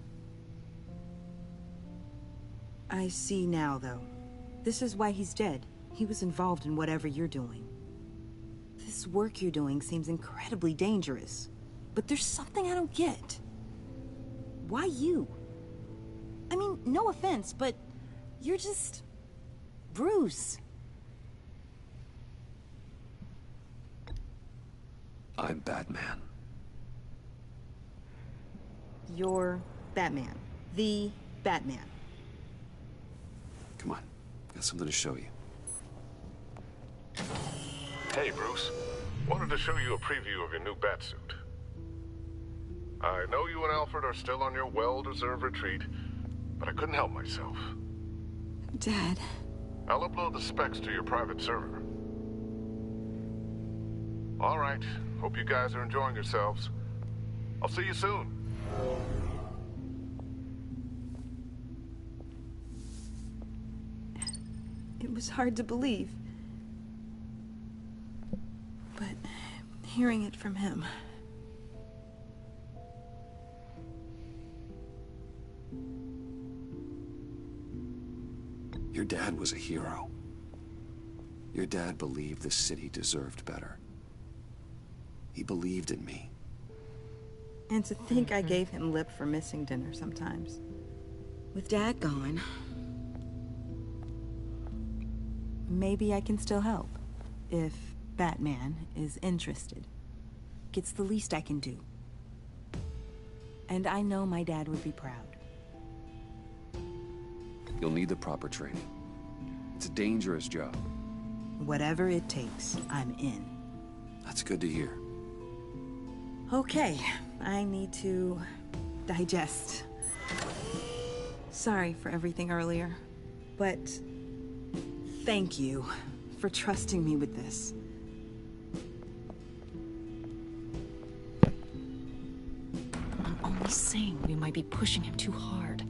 I see now, though. This is why he's dead. He was involved in whatever you're doing. This work you're doing seems incredibly dangerous. But there's something I don't get. Why you? I mean, no offense, but you're just... Bruce. I'm Batman. You're Batman. The Batman. Come on, got something to show you. Hey, Bruce. Wanted to show you a preview of your new batsuit. I know you and Alfred are still on your well-deserved retreat, but I couldn't help myself. Dad. I'll upload the specs to your private server. All right. Hope you guys are enjoying yourselves. I'll see you soon. It was hard to believe. But hearing it from him... Your dad was a hero. Your dad believed the city deserved better. He believed in me. And to think I gave him lip for missing dinner sometimes. With Dad gone... maybe I can still help. If Batman is interested. It's the least I can do. And I know my dad would be proud. You'll need the proper training. It's a dangerous job. Whatever it takes, I'm in. That's good to hear. Okay, I need to digest. Sorry for everything earlier, but thank you for trusting me with this. I'm only saying we might be pushing him too hard.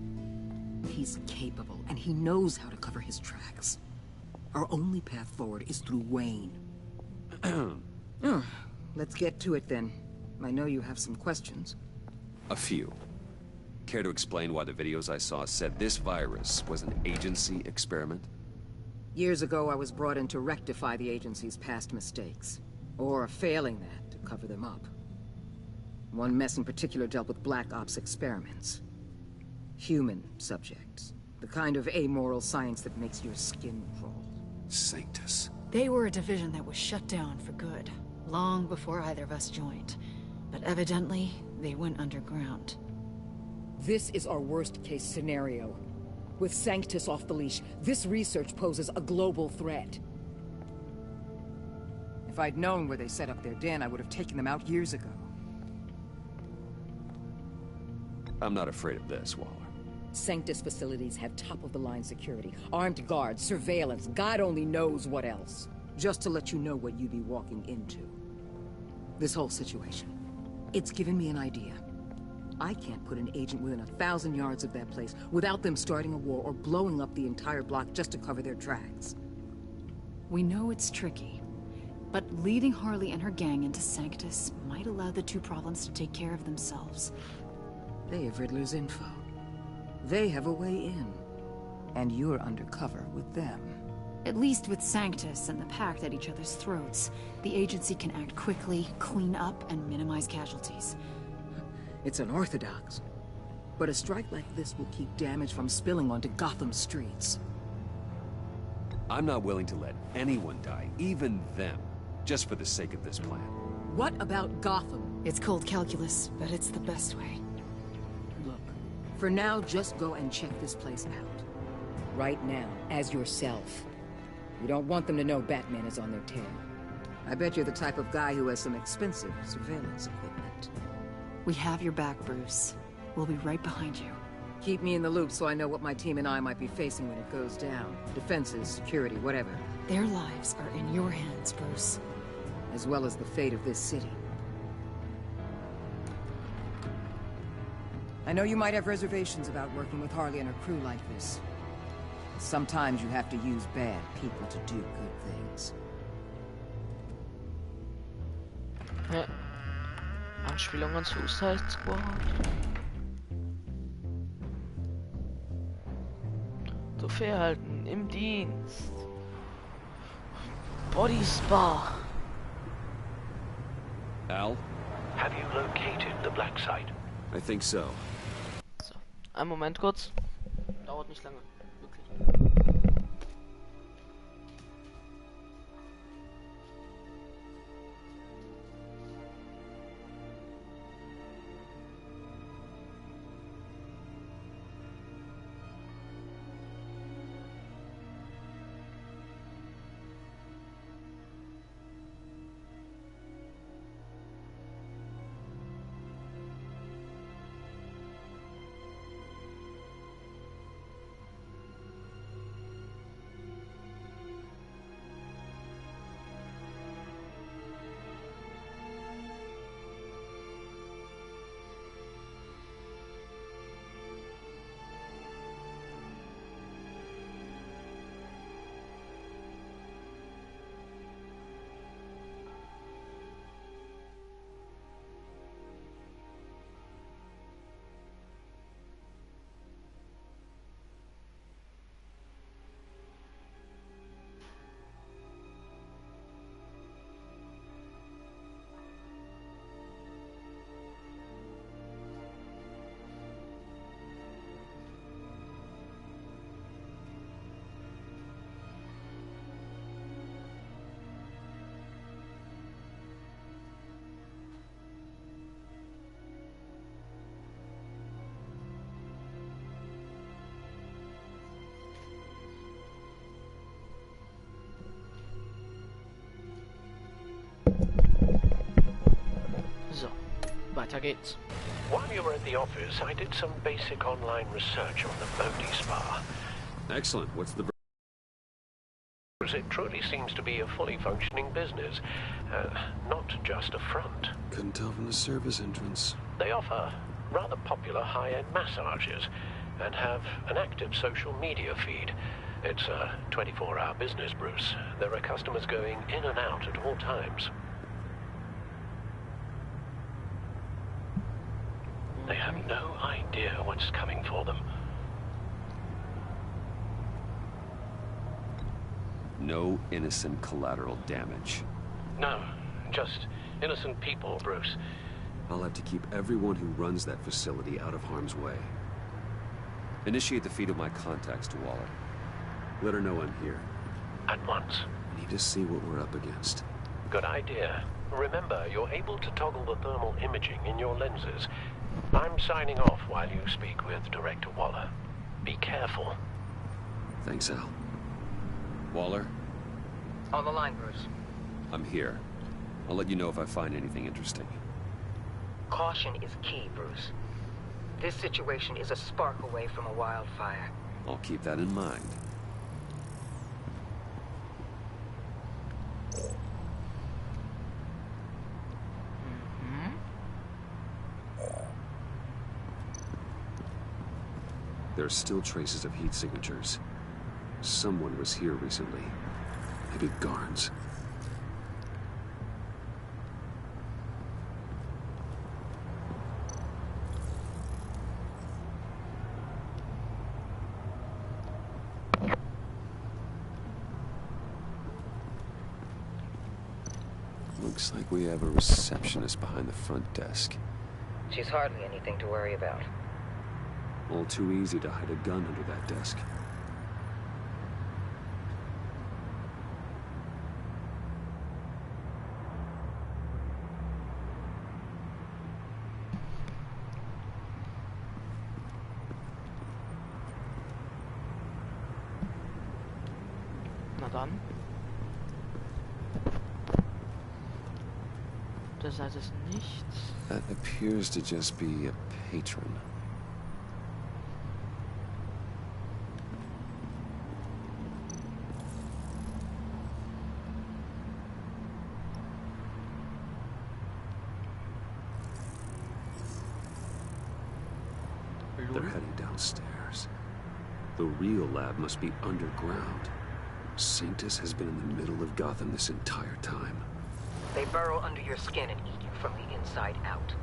He's capable, and he knows how to cover his tracks. Our only path forward is through Wayne. Let's get to it then. I know you have some questions. A few. Care to explain why the videos I saw said this virus was an agency experiment? Years ago, I was brought in to rectify the agency's past mistakes. Or failing that, to cover them up. One mess in particular dealt with Black Ops experiments. Human subjects. The kind of amoral science that makes your skin crawl. Sanctus. They were a division that was shut down for good, long before either of us joined. But evidently, they went underground. This is our worst-case scenario. With Sanctus off the leash, this research poses a global threat. If I'd known where they set up their den, I would have taken them out years ago. I'm not afraid of this, Waller. Sanctus facilities have top-of-the-line security, armed guards, surveillance, God only knows what else. Just to let you know what you'd be walking into. This whole situation, it's given me an idea. I can't put an agent within 1,000 yards of that place without them starting a war or blowing up the entire block just to cover their tracks. We know it's tricky, but leading Harley and her gang into Sanctus might allow the two problems to take care of themselves. They have Riddler's info. They have a way in. And you're undercover with them. At least with Sanctus and the Pact at each other's throats, the agency can act quickly, clean up, and minimize casualties. It's unorthodox. But a strike like this will keep damage from spilling onto Gotham streets. I'm not willing to let anyone die, even them, just for the sake of this plan. What about Gotham? It's cold calculus, but it's the best way. Look, for now, just go and check this place out. Right now, as yourself. You don't want them to know Batman is on their tail. I bet you're the type of guy who has some expensive surveillance equipment. We have your back, Bruce. We'll be right behind you. Keep me in the loop so I know what my team and I might be facing when it goes down. Defenses, security, whatever. Their lives are in your hands, Bruce. As well as the fate of this city. I know you might have reservations about working with Harley and her crew like this. Sometimes you have to use bad people to do good things. Ja. Anspielung an Suicide Squad. Zu verhalten im Dienst. Body Spa. Al? Have you located the black site? I think so. So, einen Moment kurz. Dauert nicht lange. Wirklich. Weiter geht's. While you were at the office, I did some basic online research on the Bodhi Spa. Excellent. What's the... It truly seems to be a fully functioning business, not just a front. Couldn't tell from the service entrance. They offer rather popular high-end massages and have an active social media feed. It's a 24-hour business, Bruce. There are customers going in and out at all times. They have no idea what's coming for them. No innocent collateral damage. No, just innocent people, Bruce. I'll have to keep everyone who runs that facility out of harm's way. Initiate the feed of my contacts to Waller. Let her know I'm here. At once. I need to see what we're up against. Good idea. Remember, you're able to toggle the thermal imaging in your lenses. I'm signing off while you speak with Director Waller. Be careful. Thanks, Al. Waller? On the line, Bruce. I'm here. I'll let you know if I find anything interesting. Caution is key, Bruce. This situation is a spark away from a wildfire. I'll keep that in mind. There are still traces of heat signatures. Someone was here recently. Maybe guards. Looks like we have a receptionist behind the front desk. She's hardly anything to worry about. All too easy to hide a gun under that desk. Na dann. Der Seite ist nichts. That appears to just be a patron. They're heading downstairs. The real lab must be underground. Sanctus has been in the middle of Gotham this entire time. They burrow under your skin and eat you from the inside out.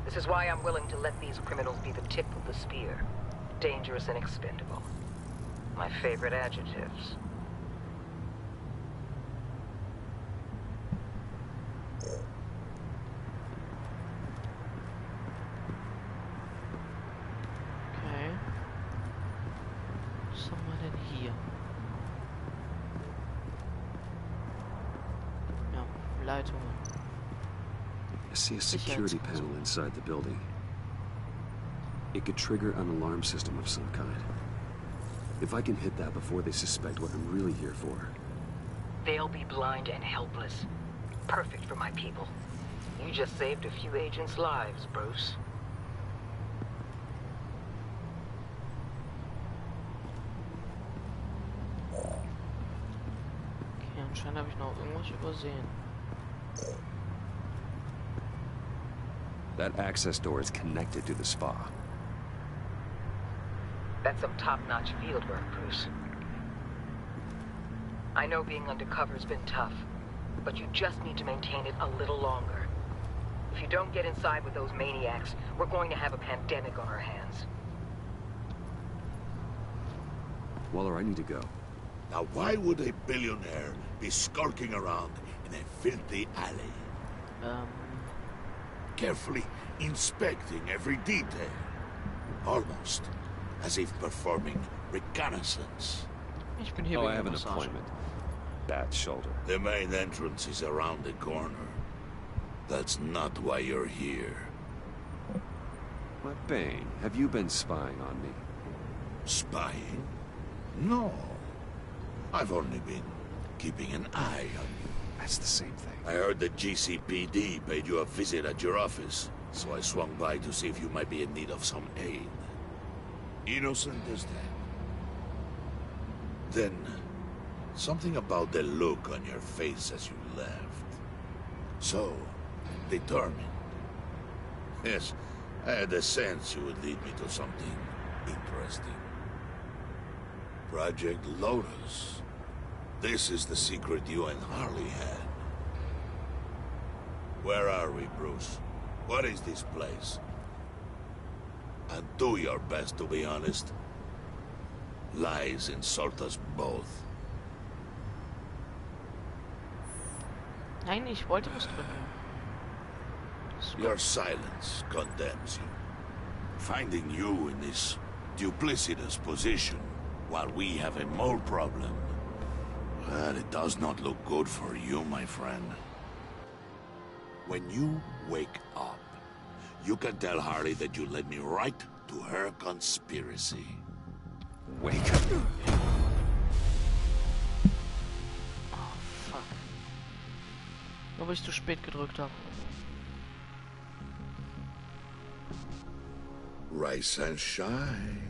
This is why I'm willing to let these criminals be the tip of the spear. Dangerous and expendable. My favorite adjectives. Okay. Was haben wir denn hier? Ja, Leitungen. I see a security panel inside the building. It could trigger an alarm system of some kind. If I can hit that before they suspect what I'm really here for. They'll be blind and helpless. Perfect for my people. You just saved a few agents' lives, Bruce. Okay, anscheinend habe ich noch irgendwas übersehen. That access door is connected to the spa. That's some top-notch field work, Bruce. I know being undercover's been tough, but you just need to maintain it a little longer. If you don't get inside with those maniacs, we're going to have a pandemic on our hands. Waller, I need to go. Now why would a billionaire be skulking around in a filthy alley? Carefully inspecting every detail. Almost as if performing reconnaissance. Ich bin hier I wegen have an Massage. appointment. Bad shoulder. The main entrance is around the corner. That's not why you're here. But Bane, have you been spying on me? Spying? No. I've only been keeping an eye on you. That's the same thing. I heard the GCPD paid you a visit at your office. so I swung by to see if you might be in need of some aid. Innocent as that. Then, something about the look on your face as you left. So, determined. Yes, I had a sense you would lead me to something interesting. Project Lotus. This is the secret you and Harley had. Where are we, Bruce? What is this place? And do your best to be honest. Lies insult us both. Nein, ich wollte was drücken. Your silence condemns you. Finding you in this duplicitous position while we have a mole problem. Well, it does not look good for you, my friend. When you wake up, you can tell Harley that you led me right to her conspiracy. Wake up. Oh, fuck. Nur weil ich zu spät gedrückt habe. Rise and shine.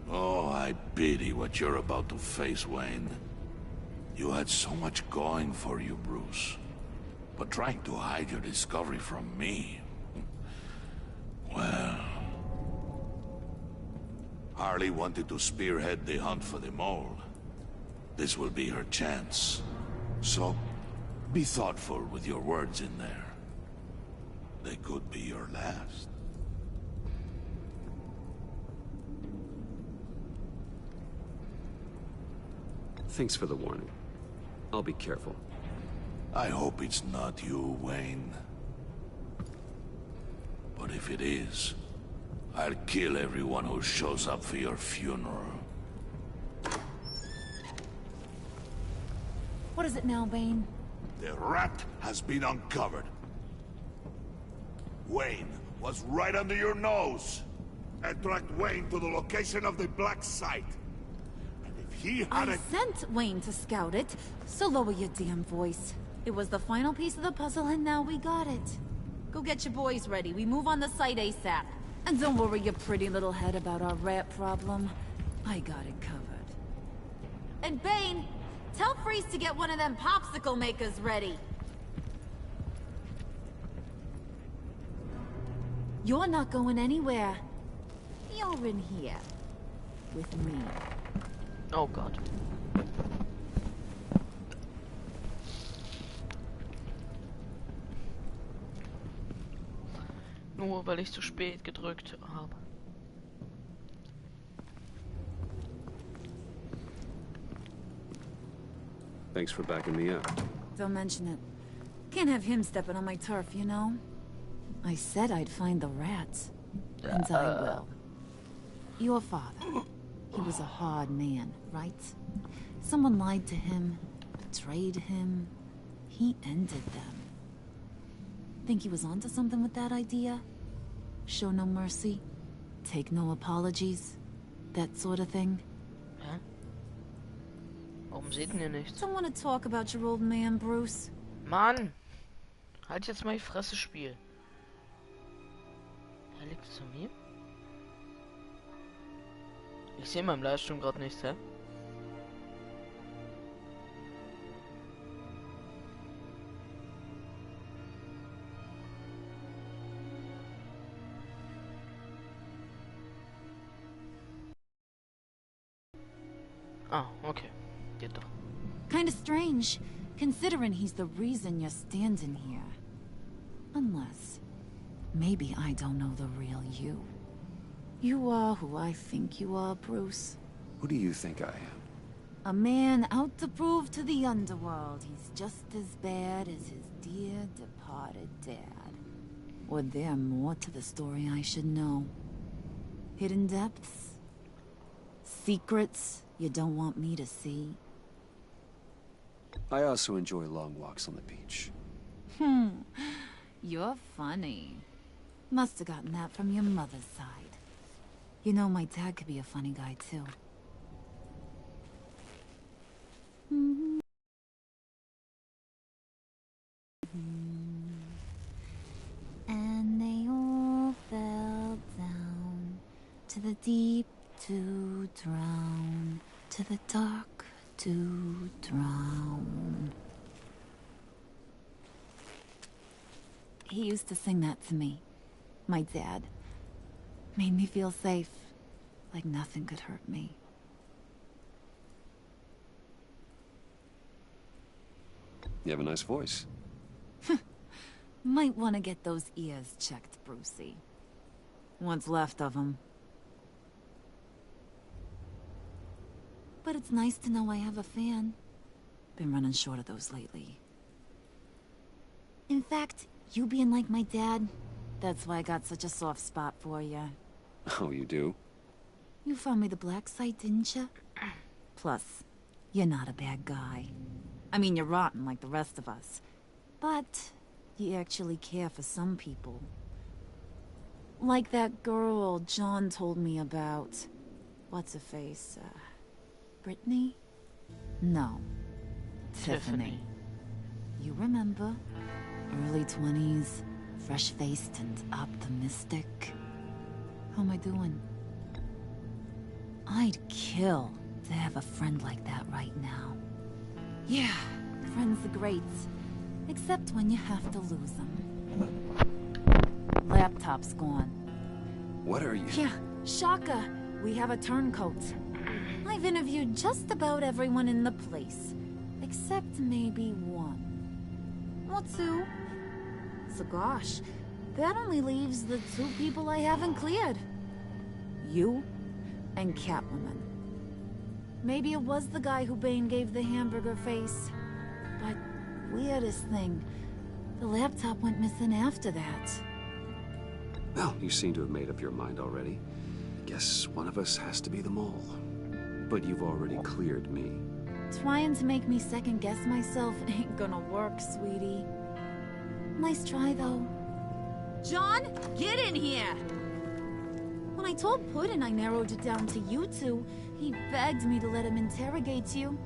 Oh, I pity what you're about to face, Wayne. You had so much going for you, Bruce. But trying to hide your discovery from me... Well... Harley wanted to spearhead the hunt for the mole. This will be her chance. So, be thoughtful with your words in there. They could be your last. Thanks for the warning. I'll be careful. I hope it's not you, Wayne. But if it is, I'll kill everyone who shows up for your funeral. What is it now, Bane? The rat has been uncovered. Wayne was right under your nose. And tracked Wayne to the location of the black site. And if he had I sent Wayne to scout it, so lower your damn voice. It was the final piece of the puzzle, and now we got it. Go get your boys ready. We move on the site ASAP. And don't worry your pretty little head about our rat problem. I got it covered. And Bane, tell Freeze to get one of them popsicle makers ready. You're not going anywhere. You're in here. With me. Oh Gott. Nur weil ich zu spät gedrückt habe. Thanks for backing me up. Don't mention it. Can't have him stepping on my turf, you know? I said I'd find the rats. And I will. Your father. He was a hard man, right? Someone lied to him, betrayed him. He ended them. Think he was onto something with that idea? Show no mercy? Take no apologies? That sort of thing? Hä? Warum seht ihr nichts? Don't want to talk about your old man, Bruce. Mann! Halt jetzt mal die Fresse, Spiel. Liegt es an mir? Ich sehe meinem Livestream gerade nichts, hä? Ah, okay. Geht doch. Kinda strange, considering he's the reason you're standing here. Unless... maybe I don't know the real you. You are who I think you are, Bruce. Who do you think I am? A man out to prove to the underworld he's just as bad as his dear departed dad. Or there more to the story I should know. Hidden depths? Secrets you don't want me to see? I also enjoy long walks on the beach. You're funny. Must have gotten that from your mother's side. You know, my dad could be a funny guy, too. And they all fell down to the deep to drown, to the dark to drown. He used to sing that to me. My dad. Made me feel safe, like nothing could hurt me. You have a nice voice. Might want to get those ears checked, Brucey. What's left of them. But it's nice to know I have a fan. Been running short of those lately. In fact, you being like my dad, that's why I got such a soft spot for you. Oh, you do? You found me the black site, didn't you? Plus, you're not a bad guy. I mean, you're rotten like the rest of us. But you actually care for some people. Like that girl John told me about. What's her face? Brittany? No. Tiffany. You remember? Early 20s, fresh-faced and optimistic. How am I doing? I'd kill to have a friend like that right now. Yeah, friends are great. Except when you have to lose them. Laptop's gone. What are you... Yeah, shocker. We have a turncoat. I've interviewed just about everyone in the place. Except maybe one. Or two. So gosh, that only leaves the two people I haven't cleared. You and Catwoman. Maybe it was the guy who Bane gave the hamburger face. But weirdest thing, the laptop went missing after that. Well, you seem to have made up your mind already. Guess one of us has to be the mole. But you've already cleared me. Trying to make me second-guess myself ain't gonna work, sweetie. Nice try, though. John, get in here! When I told Puddin' I narrowed it down to you two, he begged me to let him interrogate you.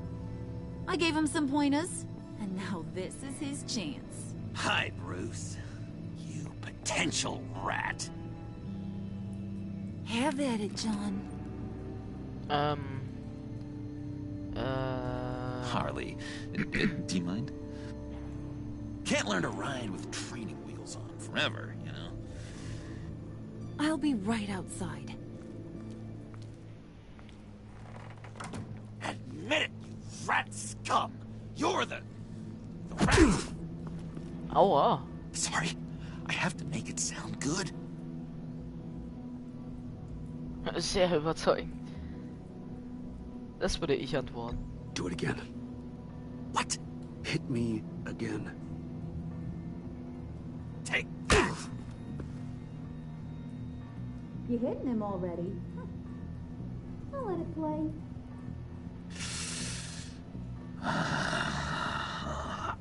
I gave him some pointers, and now this is his chance. Hi, Bruce. You potential rat. Have at it, John. Harley, do you mind? Can't learn to ride with training wheels on forever, you know? I'll be right outside. Admit it, you rat scum! You're the rat! Aua. Sorry, I have to make it sound good. Sehr überzeugend. Das würde ich antworten. Do it again. What? Hit me again. Take that! You hitting him already? I'll let it play. I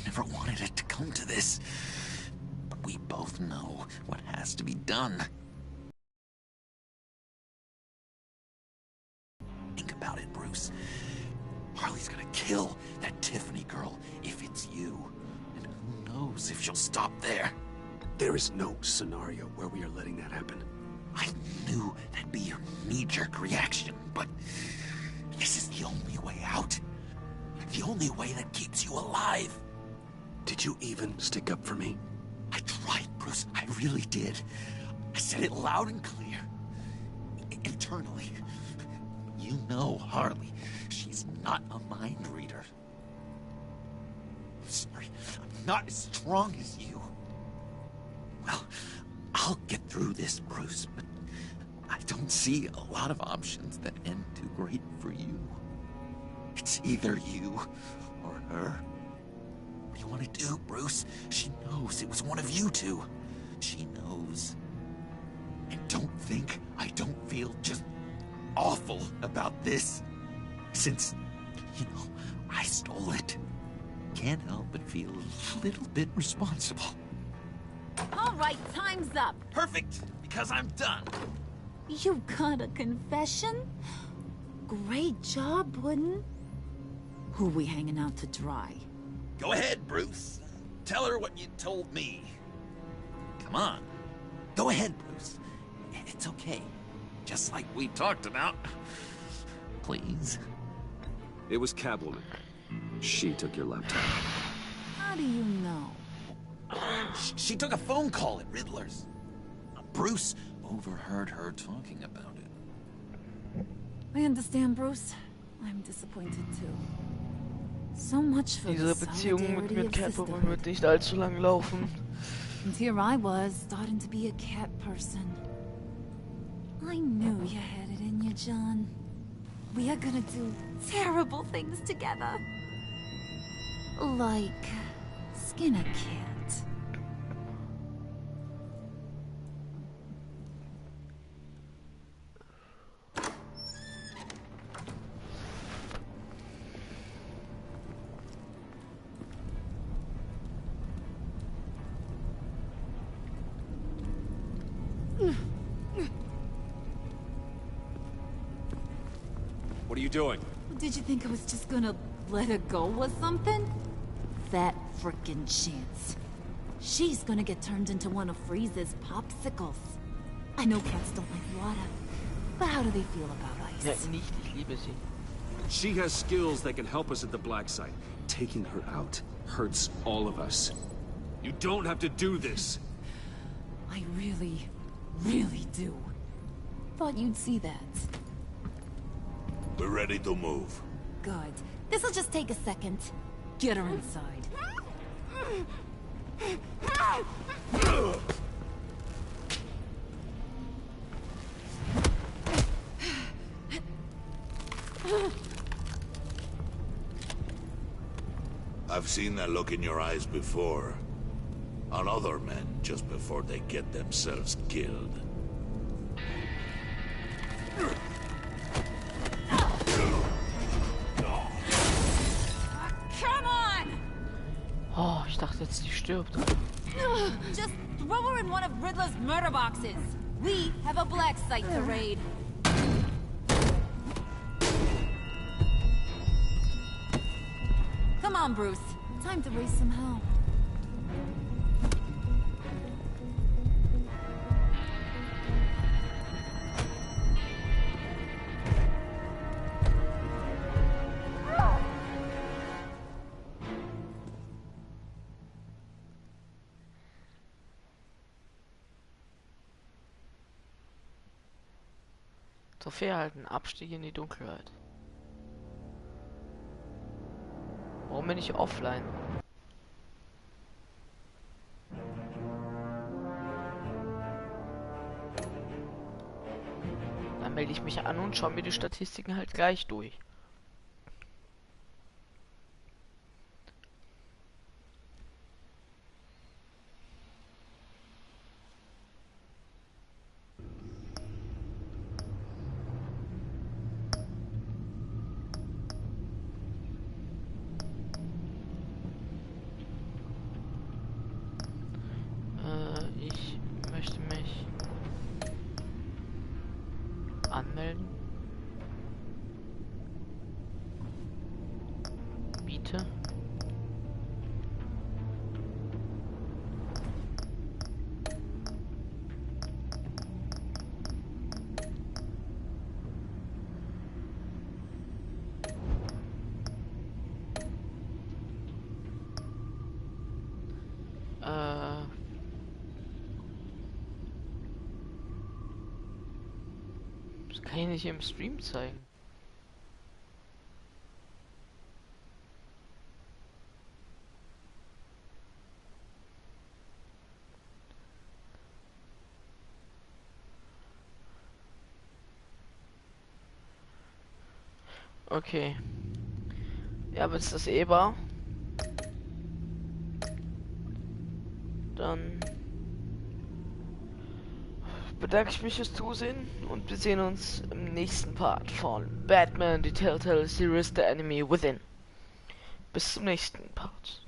never wanted it to come to this. But we both know what has to be done. Think about it, Bruce. Harley's gonna kill that Tiffany girl if it's you. And who knows if she'll stop there. There is no scenario where we are letting that happen. I knew that'd be your knee-jerk reaction, but this is the only way out. The only way that keeps you alive. Did you even stick up for me? I tried, Bruce. I really did. I said it loud and clear. Internally. You know Harley. She's not a mind reader. I'm sorry. I'm not as strong as you. Well, I'll get through this, Bruce, but I don't see a lot of options that end too great for you. It's either you or her. What do you want to do, Bruce? She knows it was one of you two. She knows. And don't think I don't feel just awful about this. Since, you know, I stole it. Can't help but feel a little bit responsible. All right, time's up. Perfect, because I'm done. You got a confession? Great job, Puddin'. Who we hanging out to dry? Go ahead, Bruce. Tell her what you told me. Come on. Go ahead, Bruce. It's okay. Just like we talked about. Please. It was Catwoman. She took your laptop. How do you know? She took a phone call at Riddler's. Bruce overheard her talking about it. I understand, Bruce. I'm disappointed too. So much for Diese the Beziehung solidarity mit of Catwoman sisterhood. wird nicht allzu lang laufen. And here I was, starting to be a cat person. I knew you had it in you, John. We are gonna do terrible things together. Like skin a cat. What are you doing? Did you think I was just gonna let her go or something? That frickin' chance. She's gonna get turned into one of Freeze's popsicles. I know cats don't like water, but how do they feel about ice? Ja, nicht, ich liebe sie. She has skills that can help us at the black site. Taking her out hurts all of us. You don't have to do this. I really, really do. Thought you'd see that. We're ready to move. Good. This'll just take a second. Get her inside. I've seen that look in your eyes before. On other men, just before they get themselves killed. Come on! Oh, ich dachte jetzt, die stirbt. Just throw her in one of Riddler's murder boxes. We have a black site to raid. Come on, Bruce. Time to raise some hell. Trophäe erhalten, Abstieg in die Dunkelheit. Warum bin ich offline? Dann melde ich mich an und schaue mir die Statistiken halt gleich durch. Ich möchte mich anmelden. Biete. Das kann ich nicht im Stream zeigen. Okay. Ja, wenn es das eh war, dann bedanke ich mich fürs Zusehen und wir sehen uns im nächsten Part von Batman, die Telltale Series, The Enemy Within. Bis zum nächsten Part.